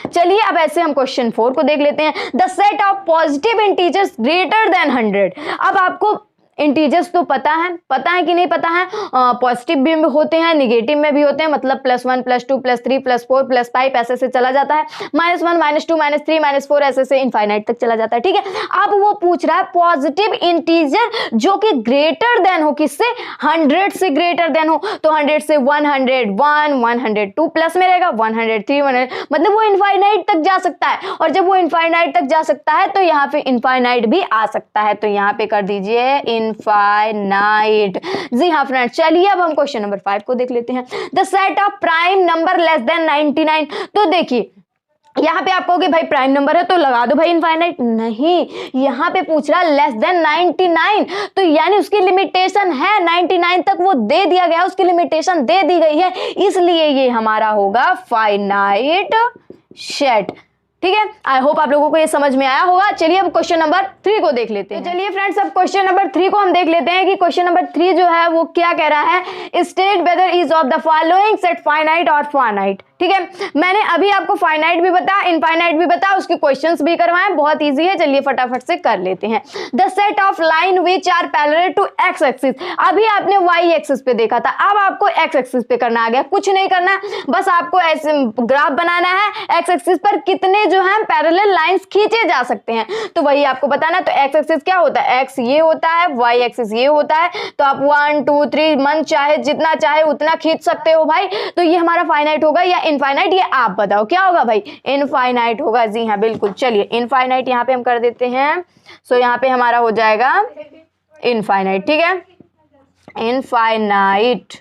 चलिए अब ऐसे हम क्वेश्चन 4 को देख लेते हैं। The set of positive integers greater than 100। अब आपको इंटीजर्स तो पता है कि नहीं पता है, पॉजिटिव भी होते हैं, निगेटिव में भी होते हैं, मतलब +1 +2 +3 +4 +5 ऐसे से चला जाता है, -1 -2 -3 -4 ऐसे से इनफाइनाइट तक चला जाता है, ठीक है। अब वो पूछ रहा है पॉजिटिव इंटीजर जो कि ग्रेटर देन हो, किससे, 100 से ग्रेटर देन हो। तो 100 से 101 102 प्लस में रहेगा 103 100, मतलब वो इनफाइनाइट तक जा सकता है। और जब वो इनफाइनाइट तक जा सकता है तो यहाँ पे इनफाइनाइट भी आ सकता है। तो यहाँ पे कर दीजिए इनफाइनाइट। जी हाँ फ्रेंड्स, चलिए अब हम क्वेश्चन नंबर 5 को देख लेते हैं। The set of prime number less than 99। तो देखिए यहाँ पे आप कहोगे भाई प्राइम नंबर है तो लगा दो भाई इनफाइनाइट, नहीं, यहाँ पे पूछ रहा है लेस देन 99, तो यानी उसकी लिमिटेशन है 99 तक, वो दे दिया गया, उसकी लिमिटेशन दे दी गई है, इसलिए ये हमारा होगा फाइनाइट सेट, ठीक है। आई होप आप लोगों को ये समझ में आया होगा। चलिए अब क्वेश्चन नंबर 3 को देख लेते हैं। चलिए फ्रेंड्स अब क्वेश्चन नंबर 3 को हम देख लेते हैं कि क्वेश्चन नंबर 3 जो है वो क्या कह रहा है, state whether is of the following set finite और फाइनाइट, ठीक है। मैंने अभी आपको फाइनाइट भी बताया, इनफाइनाइट भी बताया, उसके क्वेश्चंस भी करवाए, बहुत इजी है। चलिए फटाफट से कर लेते हैं। The set of line which are parallel to X axis. अभी आपने वाई एक्सिस पे देखा था, अब आपको एक्स एक्सिस पे करना आ गया। कुछ नहीं करना, बस आपको ऐसे ग्राफ बनाना है, एक्स एक्सिस पर कितने जो है पैरेलल लाइंस खींचे जा सकते हैं, तो वही आपको बताना। तो एक्स एक्सिस क्या होता है, एक्स ये होता है, वाई एक्सिस ये होता है, तो आप 1 2 3 मन चाहे जितना चाहे उतना खींच सकते हो भाई। तो ये हमारा फाइनाइट होगा या इनफाइनाइट, ये आप बताओ क्या होगा भाई, इनफाइनाइट होगा। जी हाँ बिल्कुल, चलिए इनफाइनाइट यहाँ पे हम कर देते हैं। सो यहाँ पे हमारा हो जाएगा इनफाइनाइट, ठीक है, इनफाइनाइट।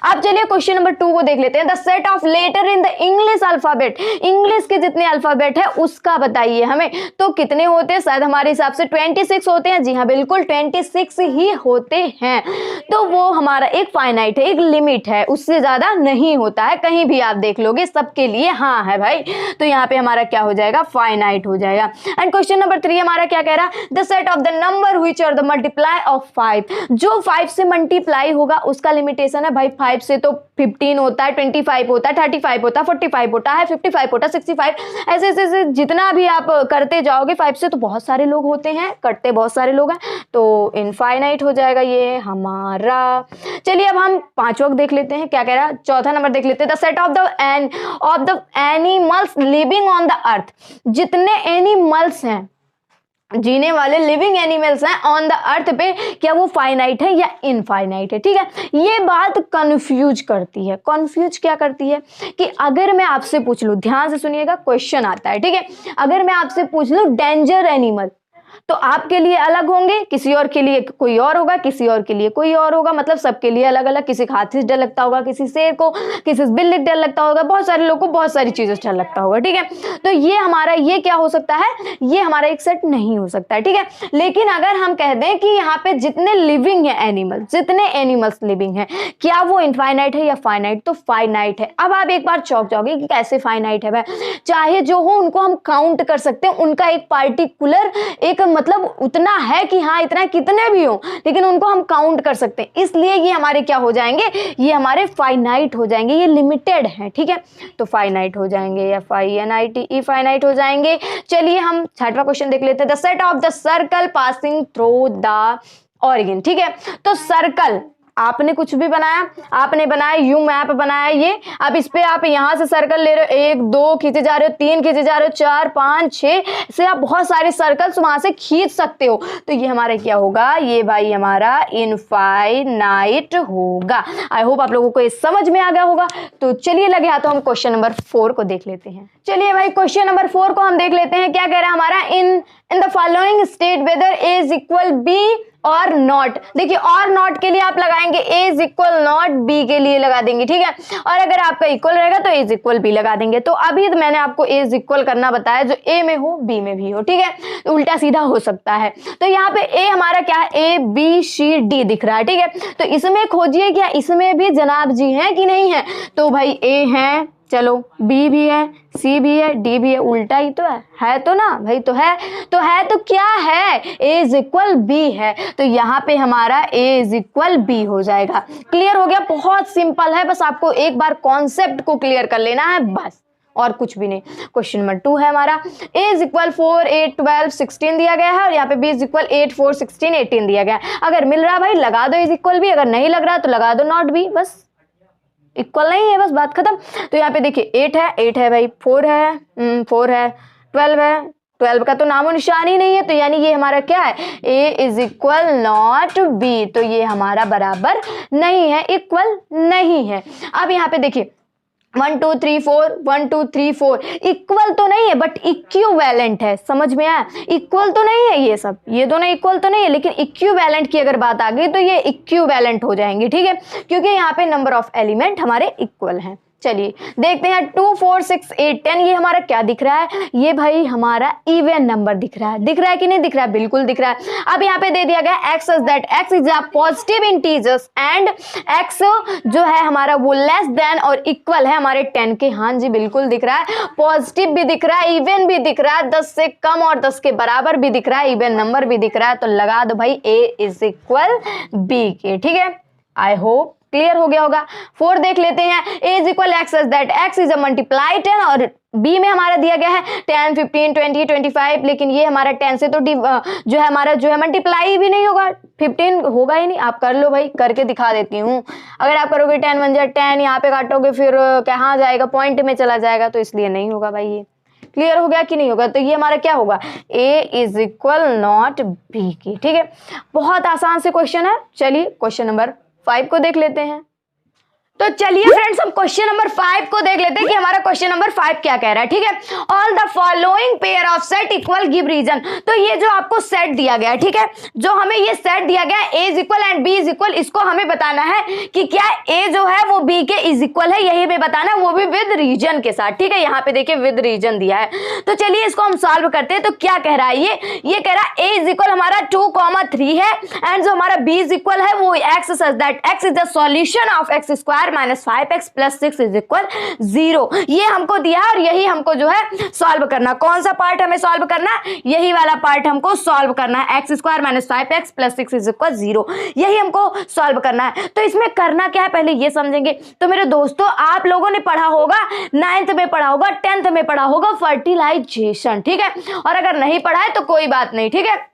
अब चलिए क्वेश्चन नंबर 2 को देख लेते हैं। The set of letter in the English alphabet. English के जितने अल्फाबेट है उसका बताइए हमें। तो कितने होते हैं, शायद हमारे हिसाब से 26 होते हैं। जी हाँ बिल्कुल 26 ही होते हैं। तो वो हमारा एक फाइनाइट है, एक लिमिट है, उससे ज्यादा नहीं होता है। कहीं भी आप देख लोगे सबके लिए हाँ है भाई। तो यहाँ पे हमारा क्या हो जाएगा, फाइनाइट हो जाएगा। एंड क्वेश्चन नंबर 3 हमारा क्या कह रहा है, the set of the number which are the multiply of 5। जो 5 से मल्टीप्लाई होगा उसका लिमिटेशन है भाई 5 से तो 15 होता है, 25 होता है, 35 होता है, 45 होता है, 55 होता है, 65, ऐसे ऐसे जितना भी आप करते जाओगे 5 से तो बहुत सारे लोग होते हैं, करते बहुत सारे लोग हैं, तो इनफाइनाइट हो जाएगा ये हमारा। चलिए अब हम पांचवा देख लेते हैं क्या कह रहा है, चौथा नंबर देख लेते हैं। The set of the animals living on the earth, जितने एनिमल्स हैं, जीने वाले लिविंग एनिमल्स हैं ऑन द अर्थ पे, क्या वो फाइनाइट है या इनफाइनाइट है। ठीक है, ये बात कंफ्यूज करती है। कंफ्यूज क्या करती है कि अगर मैं आपसे पूछ लूं, ध्यान से सुनिएगा, क्वेश्चन आता है, ठीक है, अगर मैं आपसे पूछ लूं डेंजर एनिमल, तो आपके लिए अलग होंगे, किसी और के लिए कोई और होगा, किसी और के लिए कोई और होगा, मतलब सबके लिए अलग अलग। किसी हाथी से डर लगता होगा, किसी शेर को, किसी बिल्ली से डर लगता होगा, बहुत सारे लोगों को बहुत सारी चीजों से डर लगता होगा। ठीक है, तो ये हमारा ये क्या हो सकता है, ये हमारा एक सेट नहीं हो सकता है। ठीक है, लेकिन अगर हम कह दें कि यहाँ पे जितने लिविंग है एनिमल, जितने एनिमल्स लिविंग है, क्या वो इनफाइनाइट है या फाइनाइट, तो फाइनाइट है। अब आप एक बार चौंक जाओगे कि कैसे फाइनाइट है भाई, चाहे जो हो उनको हम काउंट कर सकते हैं, उनका एक पार्टिकुलर एक मतलब उतना है कि हाँ इतना कितने भी हो, लेकिन उनको हम काउंट कर सकते हैं, इसलिए ये हमारे क्या हो जाएंगे, ये हमारे फाइनाइट हो जाएंगे, ये लिमिटेड है। ठीक है, तो फाइनाइट हो जाएंगे या FINITE फाइनाइट हो जाएंगे। चलिए हम छठवां क्वेश्चन देख लेते हैं। The set of the circle passing through the origin. ठीक है, तो सर्कल आपने कुछ भी बनाया, आपने बनाया यू मैप बनाया ये, अब इस पे आप यहां से सर्कल ले रहे हो, 1 2 खींचे जा रहे हो, 3 खींचे जा रहे हो, 4 5 6 से आप बहुत सारे सर्कल्स वहां से खींच सकते हो, तो ये हमारा क्या होगा, ये भाई हमारा इनफाइनाइट होगा। आई होप आप लोगों को ये समझ में आ गया होगा। तो चलिए लगे हाथ, तो हम क्वेश्चन नंबर 4 को देख लेते हैं। चलिए भाई क्वेश्चन नंबर 4 को हम देख लेते हैं, क्या कह रहा है हमारा, in the following state whether A is equal B और नॉट। देखिए और नॉट के लिए आप लगाएंगे A is equal not, B के लिए लगा देंगे। ठीक है, और अगर आपका इक्वल रहेगा तो ए इज इक्वल बी लगा देंगे। तो अभी तो मैंने आपको ए इज इक्वल करना बताया, जो ए में हो बी में भी हो। ठीक है, तो उल्टा सीधा हो सकता है। तो यहाँ पे ए हमारा क्या है, ए बी सी डी दिख रहा है। ठीक है, तो इसमें खोजिए क्या इसमें भी जनाब जी हैं कि नहीं है, तो भाई ए है, चलो बी भी है, सी भी है, डी भी है, उल्टा ही तो है तो ना भाई, तो है तो क्या है, ए इज इक्वल बी है, तो यहाँ पे हमारा ए इज इक्वल बी हो जाएगा। क्लियर हो गया, बहुत सिंपल है, बस आपको एक बार कॉन्सेप्ट को क्लियर कर लेना है बस, और कुछ भी नहीं। क्वेश्चन नंबर 2 है हमारा, ए इज इक्वल 4 8 12 16 दिया गया है, और यहाँ पे बी इज इक्वल 8 4 16 18 दिया गया है। अगर मिल रहा है भाई लगा दो इज इक्वल बी, अगर नहीं लग रहा तो लगा दो नॉट बी, बस इक्वल नहीं है, बस बात खत्म। तो यहाँ पे देखिए 8 है भाई, 4 है 12 है, 12 का तो नामो निशान ही नहीं है, तो यानी ये हमारा क्या है, ए इज इक्वल नॉट बी, तो ये हमारा बराबर नहीं है, इक्वल नहीं है। अब यहाँ पे देखिए 1 2 3 4 1 2 3 4 इक्वल तो नहीं है बट इक्विवेलेंट है, समझ में आया, इक्वल तो नहीं है, ये सब ये दोनों इक्वल तो नहीं है, लेकिन इक्विवेलेंट की अगर बात आ गई तो ये इक्विवेलेंट हो जाएंगे। ठीक है, क्योंकि यहाँ पे नंबर ऑफ एलिमेंट हमारे इक्वल हैं। चलिए देखते हैं 2 4 6 8 10 ये हमारा क्या दिख रहा है, ये भाई हमारा इवन नंबर दिख रहा है कि नहीं दिख रहा है, बिल्कुल दिख रहा है। अब यहाँ पे दे दिया गया x is that x is a positive integers and x जो है हमारा वो लेस देन और इक्वल है हमारे 10 के। हाँ जी बिल्कुल दिख रहा है, पॉजिटिव भी दिख रहा है, इवन भी दिख रहा है, 10 से कम और 10 के बराबर भी दिख रहा है, इवन नंबर भी दिख रहा है, तो लगा दो भाई a इज इक्वल b के। ठीक है, आई होप क्लियर हो गया होगा। 4 देख लेते हैं, a is equal x is that x is a multiply 10, और b में हमारा दिया गया है 10 15 20 25, लेकिन ये हमारा 10 से तो जो है हमारा जो है मल्टीप्लाई भी नहीं होगा, 15 होगा ही नहीं। आप कर लो भाई, करके दिखा देती हूँ। अगर आप करोगे 10 1 10, यहाँ पे काटोगे फिर कहाँ जाएगा, पॉइंट में चला जाएगा, तो इसलिए नहीं होगा भाई। ये क्लियर हो गया कि नहीं होगा, तो ये हमारा क्या होगा, a is equal not b की। ठीक है, बहुत आसान से क्वेश्चन है। चलिए क्वेश्चन नंबर 5 को देख लेते हैं। तो चलिए फ्रेंड्स हम क्वेश्चन नंबर 5 को देख लेते हैं कि हमारा क्वेश्चन नंबर 5 क्या कह रहा है। ठीक है, all the following pair of set equal give reason. तो ये जो आपको सेट दिया गया है, ठीक है, जो हमें ये सेट दिया गया है a is equal and b is equal, इसको हमें बताना है कि क्या a जो है वो b के इज इक्वल है, यही हमें बताना है, वो भी विद रीजन के साथ। ठीक है, यहाँ पे देखिए विद रीजन दिया है, तो चलिए इसको हम सॉल्व करते हैं। तो क्या कह रहा है, ये कह रहा है a इज इक्वल हमारा 2, 3 है, एंड जो हमारा b इज इक्वल है वो x such that x is the solution of x square square minus 5x plus 6 is equal 0। ये हमको दिया और यही हमको जो है सॉल्व करना। कौन सा पार्ट हमें सॉल्व करना है? यही वाला पार्ट हमको सॉल्व करना है। X square minus 5x plus 6 is equal 0, यही हमको सॉल्व करना है। तो इसमें करना क्या है पहले ये समझेंगे। तो मेरे दोस्तों आप लोगों ने पढ़ा होगा, 9th में पढ़ा होगा, 10th में पढ़ा होगा फर्टिलाइजेशन, ठीक है। और अगर नहीं पढ़ा है तो कोई बात नहीं, ठीक है,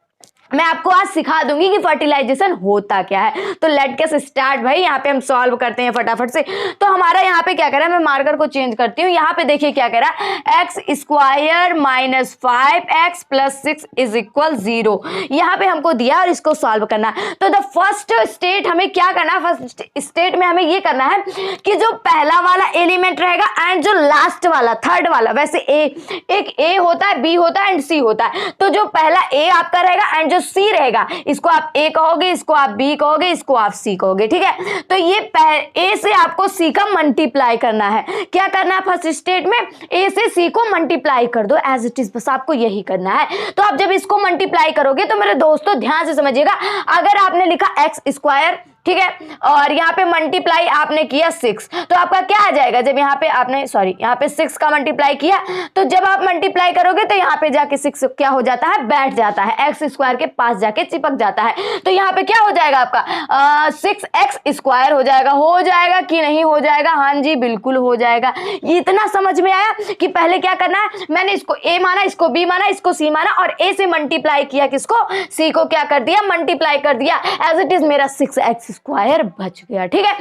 मैं आपको आज सिखा दूंगी कि फर्टिलाइजेशन होता क्या है। तो लेट के स्टार्ट भाई, यहाँ पे हम सॉल्व करते हैं फटाफट से। तो हमारा यहाँ पे क्या कह रहा है, मैं मार्कर को चेंज करती हूँ। यहाँ पे देखिए क्या कह रहा है, x square minus 5x plus 6 is equal 0। यहाँ पे हमको दिया और इसको सॉल्व करना है। तो द फर्स्ट स्टेट हमें क्या करना है, फर्स्ट स्टेट में हमें ये करना है कि जो पहला वाला एलिमेंट रहेगा एंड जो लास्ट वाला थर्ड वाला, वैसे एक ए होता है, बी होता है एंड सी होता है। तो जो पहला ए आपका रहेगा एंड जो सी रहेगा, इसको आप ए कहोगे, इसको आप बी कहोगे, इसको आप सी कहोगे, ठीक है। तो ये ए से आपको सी का मल्टीप्लाई करना है। क्या करना है फर्स्ट स्टेट में, ए से सी को मल्टीप्लाई कर दो एज इट इज, बस आपको यही करना है। तो आप जब इसको मल्टीप्लाई करोगे तो मेरे दोस्तों ध्यान से समझिएगा, अगर आपने लिखा एक्स स्क्वायर, ठीक है, और यहाँ पे मल्टीप्लाई आपने किया 6, तो आपका क्या आ जाएगा, जब यहाँ पे आपने यहाँ पे 6 का मल्टीप्लाई किया, तो जब आप मल्टीप्लाई करोगे तो यहाँ पे जाके 6 क्या हो जाता है, बैठ जाता है, एक्स स्क्वायर के पास जाके चिपक जाता है। तो यहाँ पे क्या हो जाएगा आपका 6x स्क्वायर हो जाएगा कि नहीं हो जाएगा? हाँ जी बिल्कुल हो जाएगा। इतना समझ में आया कि पहले क्या करना है, मैंने इसको a माना, इसको b माना, इसको c माना और a से मल्टीप्लाई किया, किसको, c को क्या कर दिया, मल्टीप्लाई कर दिया, एज इट इज मेरा 6x स्क्वायर बच गया, ठीक है।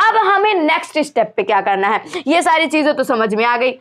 अब हमें नेक्स्ट स्टेप पे क्या करना है, ये सारी चीजें तो समझ में आ गई।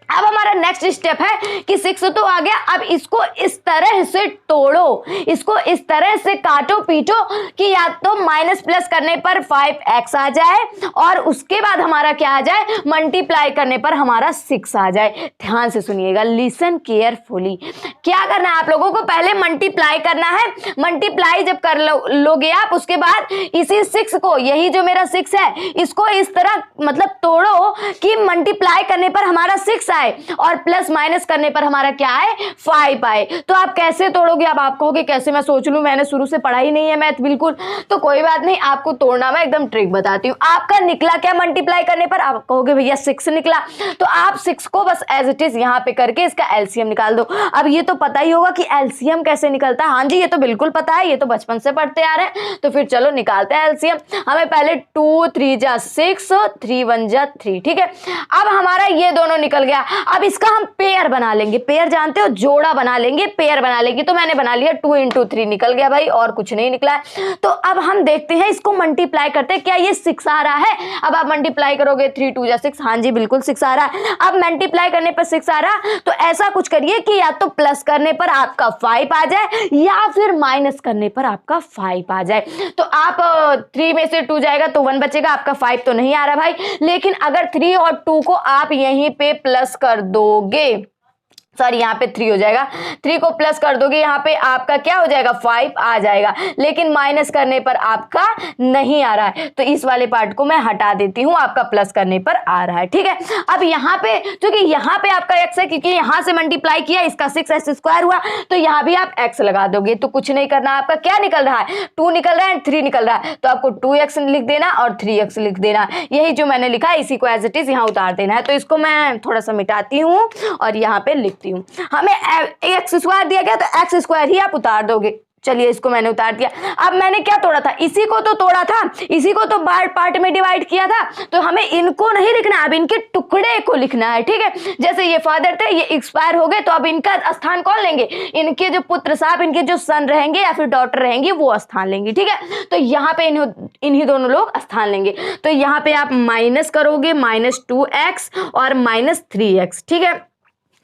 अब हमारा नेक्स्ट स्टेप है कि 6 तो आ गया, अब इसको इस तरह से तोड़ो, इसको इस तरह से काटो पीटो कि या तो माइनस प्लस करने पर 5x आ जाए और उसके बाद हमारा क्या आ जाए, मल्टीप्लाई करने पर हमारा 6 आ जाए। ध्यान से सुनिएगा, लिसन केयरफुली। क्या करना है आप लोगों को, पहले मल्टीप्लाई करना है। मल्टीप्लाई जब कर लोगे आप, उसके बाद इसी 6 को, यही जो मेरा 6 है, इसको इस तरह मतलब तोड़ो कि मल्टीप्लाई करने पर हमारा 6 आए और प्लस माइनस करने पर हमारा क्या आए, 5 आए। तो आप कैसे तोड़ोगे, अब आप कहोगे कैसे, मैं सोच लूं, मैंने शुरू से पढ़ा ही नहीं है मैथ बिल्कुल। तो कोई बात नहीं, आपको तोड़ना मैं एकदम ट्रिक बताती हूँ। आपका निकला क्या मल्टीप्लाई करने पर, आप कहोगे भैया 6 निकला, तो आप 6 को बस एज इट इज यहाँ पे करके इसका एलसीएम निकाल दो। अब ये तो पता ही होगा कि एलसीएम कैसे निकलता है। हाँ जी ये तो बिल्कुल पता है, ये तो बचपन से पढ़ते आ रहे हैं। तो फिर चलो निकालते हैं एलसीएम। हमें पहले 2 3 जा 6, 3 1 जा 3, ठीक है। अब हमारा ये दोनों निकल गया। अब इसका हम पेयर बना लेंगे, पेयर जानते हो, जोड़ा बना लेंगे, पेयर बना लेंगे। तो मैंने बना लिया 2 × 3 निकल गया भाई, और कुछ नहीं निकला है। तो अब हम देखते हैं इसको मल्टीप्लाई करते हैं, क्या ये 6 आ रहा है। अब आप मल्टीप्लाई करोगे 3 2 जा 6, हाँ जी बिल्कुल 6 आ रहा है। अब मल्टीप्लाई करने पर 6 आ रहा, तो ऐसा कुछ करिए कि या तो प्लस करने पर आपका 5 आ जाए या फिर माइनस करने पर आपका 5 आ जाए। तो आप 3 में से 2 जाएगा तो 1 बचेगा, आपका 5 तो नहीं आ रहा भाई। लेकिन अगर 3 और 2 को आप यहीं पे प्लस कर दोगे, सॉरी यहाँ पे 3 हो जाएगा, 3 को प्लस कर दोगे, यहाँ पे आपका क्या हो जाएगा, 5 आ जाएगा। लेकिन माइनस करने पर आपका नहीं आ रहा है, तो इस वाले पार्ट को मैं हटा देती हूँ, आपका प्लस करने पर आ रहा है, ठीक है। अब यहाँ पे क्योंकि यहाँ पे आपका x है, क्योंकि यहाँ से मल्टीप्लाई किया, इसका 6x स्क्वायर हुआ, तो यहाँ भी आप x लगा दोगे। तो कुछ नहीं करना, आपका क्या निकल रहा है, 2 निकल रहा है, 3 निकल रहा है, तो आपको 2x लिख देना और 3x लिख देना। यही जो मैंने लिखा है इसी को एज इट इज यहाँ उतार देना है। तो इसको मैं थोड़ा सा मिटाती हूँ और यहाँ पे लिखती हूँ। हमें एक्स स्क्वायर दिया गया, तो एक्स स्क्वायर ही आप उतार दोगे। चलिए इसको मैंने उतार दिया। अब मैंने क्या तोड़ा था, इसी को तो तोड़ा था, इसी को तो पार्ट में डिवाइड किया था। तो हमें इनको नहीं लिखना, अब इनके टुकड़े को लिखना है, ठीक है। जैसे ये फादर थे, ये एक्सपायर हो गए, तो अब इनका स्थान कौन लेंगे, इनके जो पुत्र साहब, इनके जो सन रहेंगे या फिर डॉटर रहेंगी वो स्थान लेंगे, ठीक है। तो यहाँ पे इन्हीं दोनों लोग स्थान लेंगे। तो यहाँ पे आप माइनस करोगे, -2x और -3x, ठीक है।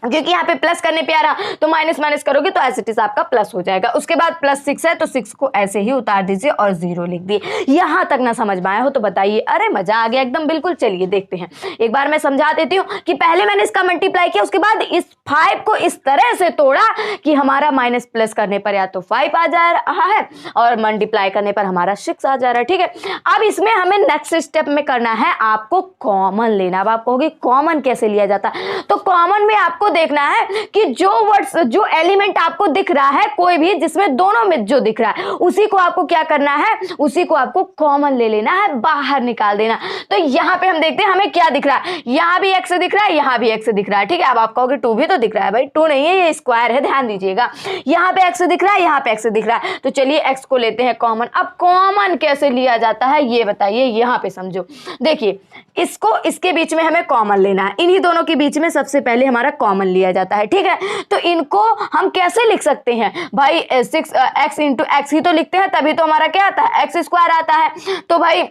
क्योंकि यहाँ पे प्लस करने पे आ रहा, तो माइनस माइनस करोगे तो एज इट इज आपका प्लस हो जाएगा। उसके बाद +6 है, तो 6 को ऐसे ही उतार दीजिए और 0 लिख दिए। यहाँ तक ना समझ में आया हो तो बताइए। अरे मजा आ गया एकदम, बिल्कुल। चलिए देखते हैं, एक बार मैं समझा देती हूँ कि पहले मैंने इसका मल्टीप्लाई किया, उसके बाद इस 5 को इस तरह से तोड़ा कि हमारा माइनस प्लस करने पर या तो 5 आ जा रहा है और मल्टीप्लाई करने पर हमारा 6 आ जा रहा है, ठीक है। अब इसमें हमें नेक्स्ट स्टेप में करना है, आपको कॉमन लेना। अब आप कहोगे कॉमन कैसे लिया जाता है, तो कॉमन में आपको देखना है कि जो वर्ड्स जो एलिमेंट आपको दिख रहा है कोई भी जिसमें दोनों में जो दिख रहा है उसी को आपको क्या करना है, उसी को आपको कॉमन ले लेना है, बाहर निकाल देना। तो यहाँ पे हम देखते हैं हमें क्या दिख रहा है, यहाँ भी x दिख रहा है, यहाँ भी x दिख रहा है। ठीक है, अब आप कहोगे 2 भी तो दिख रहा है, भाई 2 नहीं है ये स्क्वायर है, ध्यान दीजिएगा। यहाँ पे x दिख रहा है, यहाँ पे x दिख रहा है, तो चलिए x को लेते हैं कॉमन। अब कॉमन कैसे लिया जाता है ये बताइए, यहाँ पे समझो। देखिए इसको इसके बीच में हमें कॉमन लेना है, इन्हीं दोनों के बीच में सबसे पहले हमारा कॉमन लिया जाता है। ठीक है, तो इनको हम कैसे लिख सकते हैं भाई, 6x इंटू एक्स ही तो लिखते हैं, तभी तो हमारा क्या आता है, एक्स स्क्वायर आता है। तो भाई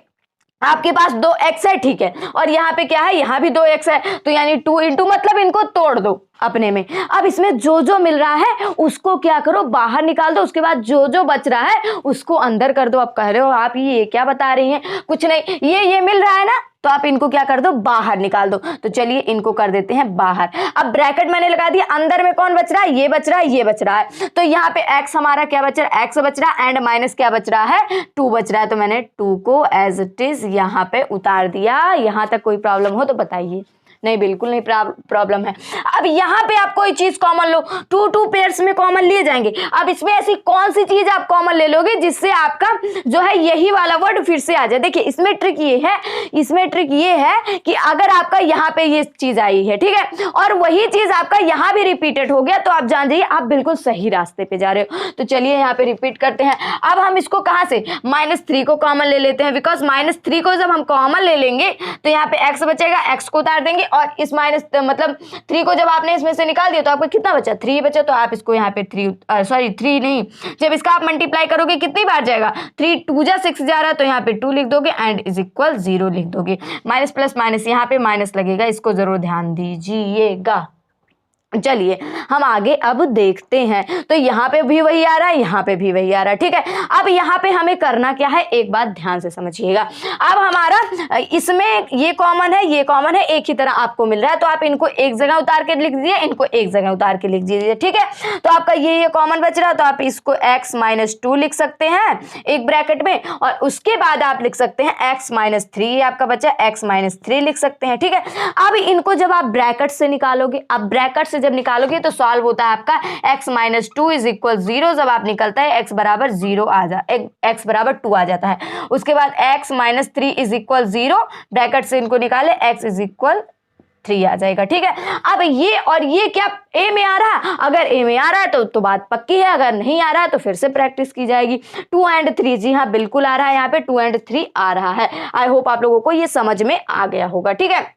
आपके पास 2x है, ठीक है, और यहाँ पे क्या है, यहाँ भी 2x है, तो यानी 2 इंटू मतलब इनको तोड़ दो अपने में। अब इसमें जो जो मिल रहा है उसको क्या करो, बाहर निकाल दो, उसके बाद जो जो बच रहा है उसको अंदर कर दो। अब कह रहे हो आप ये क्या बता रही हैं, कुछ नहीं, ये मिल रहा है ना, तो आप इनको क्या कर दो, बाहर निकाल दो। तो चलिए इनको कर देते हैं बाहर। अब ब्रैकेट मैंने लगा दिया, अंदर में कौन बच रहा है, ये बच रहा है, ये बच रहा है, तो यहाँ पे x हमारा क्या बच रहा है, x बच रहा है, एंड माइनस क्या बच रहा है, 2 बच रहा है। तो मैंने 2 को एज इट इज यहाँ पे उतार दिया। यहाँ तक कोई प्रॉब्लम हो तो बताइए। नहीं, बिल्कुल नहीं प्रॉब्लम है। अब यहाँ पे आप कोई चीज कॉमन लो, 2 पेयर्स में कॉमन लिए जाएंगे। अब इसमें ऐसी कौन सी चीज आप कॉमन ले लोगे जिससे आपका जो है यही वाला वर्ड फिर से आ जाए। देखिए इसमें ट्रिक ये है कि अगर आपका यहाँ पे ये चीज आई है, ठीक है, और वही चीज आपका यहाँ भी रिपीटेड हो गया, तो आप जान जाइए आप बिल्कुल सही रास्ते पे जा रहे हो। तो चलिए यहाँ पे रिपीट करते हैं। अब हम इसको कहाँ से, -3 को कॉमन ले लेते हैं, बिकॉज -3 को जब हम कॉमन ले लेंगे तो यहाँ पे x बचेगा, x को उतार देंगे, और इस मतलब 3 को जब आपने इसमें से निकाल दिया तो आपको कितना बचा, 3 बचा। तो आप इसको यहाँ पे 3 नहीं, जब इसका आप मल्टीप्लाई करोगे कितनी बार जाएगा, 3 2 जा 6 जा रहा है, तो यहाँ पे 2 लिख दोगे एंड इज इक्वल 0 लिख दोगे। माइनस प्लस माइनस, यहाँ पे माइनस लगेगा, इसको जरूर ध्यान दीजिएगा। चलिए हम आगे अब देखते हैं। तो यहाँ पे भी वही आ रहा है, यहाँ पे भी वही आ रहा है, ठीक है। अब यहाँ पे हमें करना क्या है, एक बात ध्यान से समझिएगा। अब हमारा इसमें ये कॉमन है, ये कॉमन है, एक ही तरह आपको मिल रहा है, तो आप इनको एक जगह उतार के लिख दीजिए, इनको एक जगह उतार के लिख दीजिए, ठीक है। तो आपका ये कॉमन बच रहा है, तो आप इसको x - 2 लिख सकते हैं एक ब्रैकेट में, और उसके बाद आप लिख सकते हैं x - 3, आपका बचा x - 3 लिख सकते हैं, ठीक है। अब इनको जब आप ब्रैकेट से निकालोगे, अब ब्रैकेट से जब निकालोगे तो सॉल्व होता है आपका x - 2 = 0। जब आप निकलता है x बराबर 0 x बराबर 2 आ जाता है। उसके बाद x - 3 = 0, ब्रैकेट से इनको निकाले x = 3 आ जाएगा, ठीक है। अब ये और ये क्या a में आ रहा है, अगर a में आ रहा है तो बात पक्की है, अगर नहीं आ रहा है तो फिर से प्रैक्टिस की जाएगी। 2 और 3, जी हाँ बिल्कुल आ रहा है, यहाँ पे 2 और 3 आ रहा है। आई होप आप लोगों को ये समझ में आ गया होगा, ठीक है।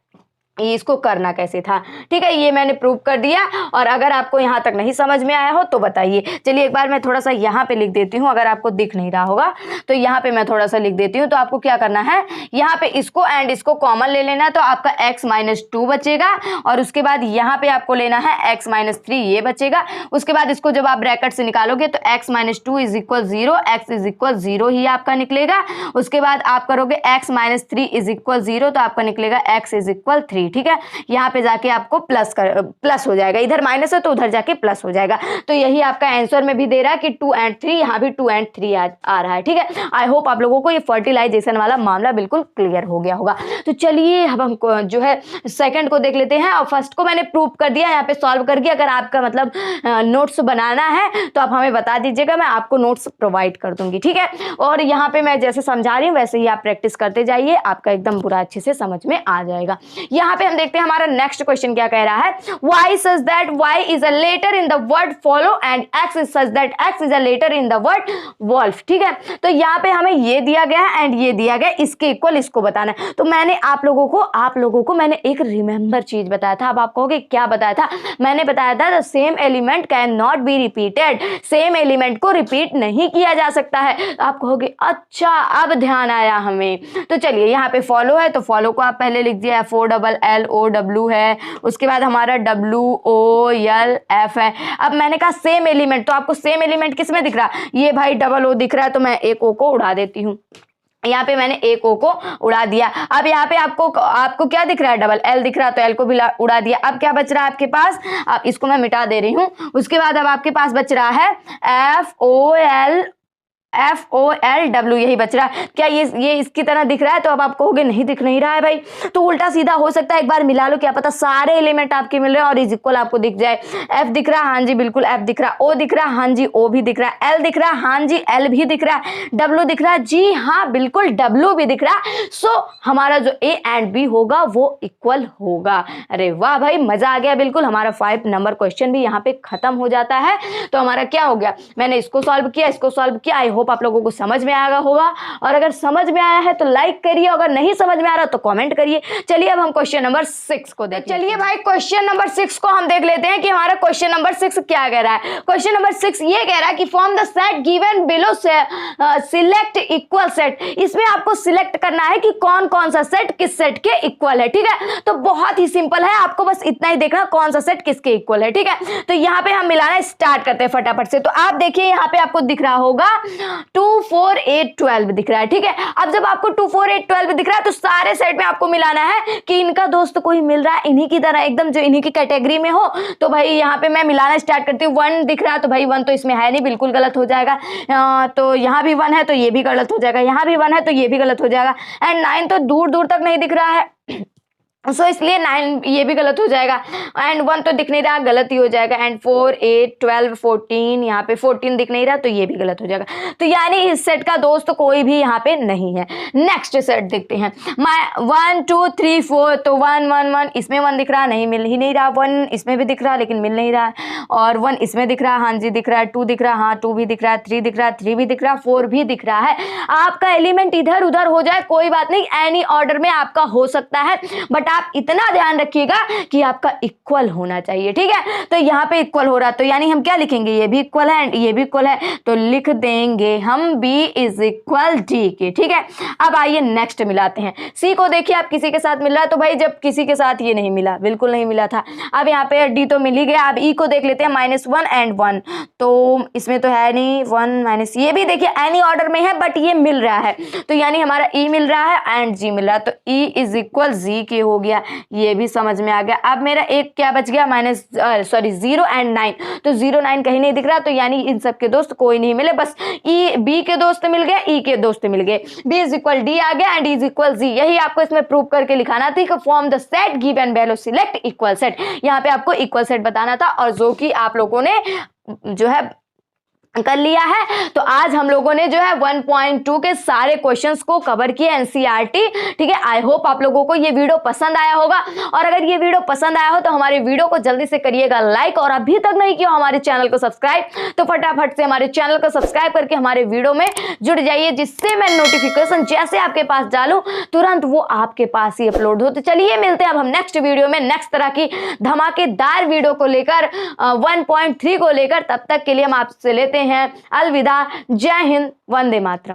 इसको करना कैसे था, ठीक है, ये मैंने प्रूव कर दिया। और अगर आपको यहाँ तक नहीं समझ में आया हो तो बताइए। चलिए एक बार मैं थोड़ा सा यहाँ पे लिख देती हूँ, अगर आपको दिख नहीं रहा होगा तो यहाँ पे मैं थोड़ा सा लिख देती हूँ। तो आपको क्या करना है, यहाँ पे इसको एंड इसको कॉमन ले लेना है, तो आपका x - 2 बचेगा, और उसके बाद यहाँ पे आपको लेना है x - 3, ये बचेगा। उसके बाद इसको जब आप ब्रैकेट से निकालोगे तो x - 2 = 0, x = 0 ही आपका निकलेगा। उसके बाद आप करोगे x - 3 = 0, तो आपका निकलेगा x = 3, ठीक है। यहाँ पे जाके आपको प्लस हो जाएगा, इधर माइनस है तो उधर जाके प्लस हो जाएगा। तो यही आपका आंसर में भी दे रहा है कि 2 और 3, यहाँ भी 2 और 3 आ रहा है, ठीक है। आई होप आप लोगों को ये फर्टिलाइजेशन वाला मामला बिल्कुल क्लियर हो गया होगा। तो चलिए अब हम जो है सेकंड को देख लेते हैं, और फर्स्ट को मैंने प्रूव कर दिया यहाँ पे सॉल्व करके। अगर आपका मतलब नोट्स बनाना है तो आप हमें बता दीजिएगा, मैं आपको नोट्स प्रोवाइड कर दूंगी, ठीक है। और यहाँ पे मैं जैसे समझा रही हूँ वैसे ही आप प्रैक्टिस करते जाइए, आपका एकदम पूरा अच्छे से समझ में आ जाएगा। यहाँ पे हम देखते हैं हमारा नेक्स्ट क्वेश्चन क्या कह रहा है, y such that y is a letter in the word follow and x is such that x is a letter in the word wolf, ठीक है। तो यहाँ पे हमें ये दिया गया है एंड ये दिया गया, इसके इक्वल इसको बताना है। तो मैंने आप लोगों को मैंने एक रिमेंबर चीज बताया था। अब आप कहोगे क्या बताया था, मैंने बताया था the same element can not be repeated, same element को रिपीट नहीं किया जा सकता है। आप कहोगे अच्छा अब ध्यान आया हमें। तो चलिए यहाँ पे फॉलो है, तो फॉलो को आप पहले लिख दिया, FOLLOW है, उसके बाद हमारा WOLF है। अब मैंने कहा सेम एलिमेंट, तो आपको सेम एलिमेंट किस में दिख रहा है, ये भाई डबल O दिख रहा है, तो मैं एक O को उड़ा देती हूँ। यहाँ पे मैंने एक O को उड़ा दिया। अब यहाँ पे आपको क्या दिख रहा है, डबल L दिख रहा है, तो L को भी उड़ा दिया। अब क्या बच रहा है आपके पास, अब इसको मैं मिटा दे रही हूँ। उसके बाद अब आपके पास बच रहा है FOLLOW FOLW यही बच रहा है। क्या ये इसकी तरह दिख रहा है? तो अब आप कहोगे नहीं दिख नहीं रहा है भाई, तो उल्टा सीधा हो सकता है, एक बार मिला लो, क्या पता सारे एलिमेंट आपके मिल रहे हैं और इज इक्वल आपको दिख जाए। F दिख रहा, हाँ जी बिल्कुल F दिख रहा, O दिख रहा, हाँ जी O भी दिख रहा, L दिख रहा, हाँ जी L भी दिख रहा, W दिख रहा, जी हाँ बिल्कुल W भी दिख रहा। सो हमारा जो A एंड B होगा वो इक्वल होगा। अरे वाह भाई, मजा आ गया बिल्कुल। हमारा 5 नंबर क्वेश्चन भी यहाँ पे खत्म हो जाता है। तो हमारा क्या हो गया, मैंने इसको सॉल्व किया, इसको सॉल्व किया। आई होप आप लोगों को समझ में आया होगा, और अगर समझ में आया है तो लाइक करिए, अगर नहीं समझ में आ रहा तो कमेंट करिए। चलिए अब हम क्वेश्चन नंबर 6 को देखते हैं। चलिए भाई क्वेश्चन नंबर 6 को हम देख लेते हैं कि हमारा क्वेश्चन नंबर 6 क्या कह रहा है। क्वेश्चन नंबर 6 ये कह रहा है कि form the set given below से सिलेक्ट इक्वल सेट। इसमें आपको सिलेक्ट करना है कि कौन कौन सा सेट किस सेट के इक्वल है, ठीक है। तो बहुत ही सिंपल है, आपको बस इतना ही देखना कौन सा सेट किसके इक्वल है, ठीक है। तो यहाँ पे हम मिलाना स्टार्ट करते हैं फटाफट से। तो आप देखिए यहाँ पे आपको दिख रहा होगा 2 4 8 12 दिख रहा है, ठीक है। अब जब आपको 2 4 8 12 दिख रहा है तो सारे सेट में आपको मिलाना है कि इनका दोस्त कोई मिल रहा है इन्हीं की तरह, एकदम जो इन्हीं की कैटेगरी में हो। तो भाई यहाँ पे मैं मिलाना स्टार्ट करती हूँ। 1 दिख रहा है तो भाई 1 तो इसमें है नहीं, बिल्कुल गलत हो जाएगा। तो यहाँ भी 1 है तो ये भी गलत हो जाएगा, यहाँ भी 1 है तो ये भी गलत हो जाएगा। एंड 9 तो दूर दूर तक नहीं दिख रहा है, सो इसलिए 9 ये भी गलत हो जाएगा। एंड 1 तो दिख नहीं रहा, गलत ही हो जाएगा। एंड 4 8 12 14, यहाँ पे 14 दिख नहीं रहा तो ये भी गलत हो जाएगा। तो यानी इस सेट का दोस्त कोई भी यहाँ पे नहीं है। नेक्स्ट सेट देखते हैं। 1 2 3 4, तो 1 1 1 इसमें 1 दिख रहा, नहीं मिल ही नहीं रहा। 1 इसमें भी दिख रहा लेकिन मिल नहीं रहा, और 1 इसमें दिख रहा, हाँ जी दिख रहा है। 2 दिख रहा, हाँ 2 भी दिख रहा है। 3 दिख रहा, 3 भी दिख रहा, 4 भी दिख रहा है। आपका एलिमेंट इधर उधर हो जाए कोई बात नहीं, एनी ऑर्डर में आपका हो सकता है, बट आप इतना ध्यान रखिएगा कि आपका इक्वल होना चाहिए, ठीक है। तो यहाँ पे इक्वल हो रहा, तो यानी हम क्या लिखेंगे, ये भी इक्वल है एंड ये भी इक्वल है, तो लिख देंगे हम B इज इक्वल D के, ठीक है। अब आइए नेक्स्ट मिलाते हैं। C को देखिए आप किसी के साथ मिल रहा है, तो भाई जब किसी के साथ ये नहीं मिला, बिल्कुल नहीं मिला था। अब यहाँ पे D तो मिल ही गया। अब E को देख लेते हैं, -1 एंड 1, तो इसमें तो है नहीं 1 माइनस, ये भी देखिए एनी ऑर्डर में है बट ये मिल रहा है, तो यानी हमारा E मिल रहा है एंड G मिल रहा है, तो E इज इक्वल Z के हो गया। ये भी समझ में आ गया। अब मेरा एक क्या बच गया, 0 एंड 9, तो 0 9 कहीं नहीं दिख रहा, तो यानी इन सब के दोस्त कोई नहीं मिले, बस B के दोस्त मिल गए, E के दोस्त मिल गए। B इज इक्वल D आ गया and E is equal Z। यही आपको इसमें प्रूव करके लिखाना थी कि form the set given below select equal set. यहाँ पे आपको इक्वल सेट बताना था, और जो कि आप लोगों ने जो है कर लिया है। तो आज हम लोगों ने जो है 1.2 के सारे क्वेश्चंस को कवर किया NCERT, ठीक है। आई होप आप लोगों को ये वीडियो पसंद आया होगा, और अगर ये वीडियो पसंद आया हो तो हमारे वीडियो को जल्दी से करिएगा लाइक, और अभी तक नहीं किया हमारे चैनल को सब्सक्राइब तो फटाफट से हमारे चैनल को सब्सक्राइब करके हमारे वीडियो में जुड़ जाइए, जिससे मैं नोटिफिकेशन जैसे आपके पास डालूं तुरंत वो आपके पास ही अपलोड हो। तो चलिए मिलते हैं अब हम नेक्स्ट वीडियो में, नेक्स्ट तरह की धमाकेदार वीडियो को लेकर, 1.3 को लेकर। तब तक के लिए हम आपसे लेते हैं अलविदा। जय हिंद, वंदे मातरम।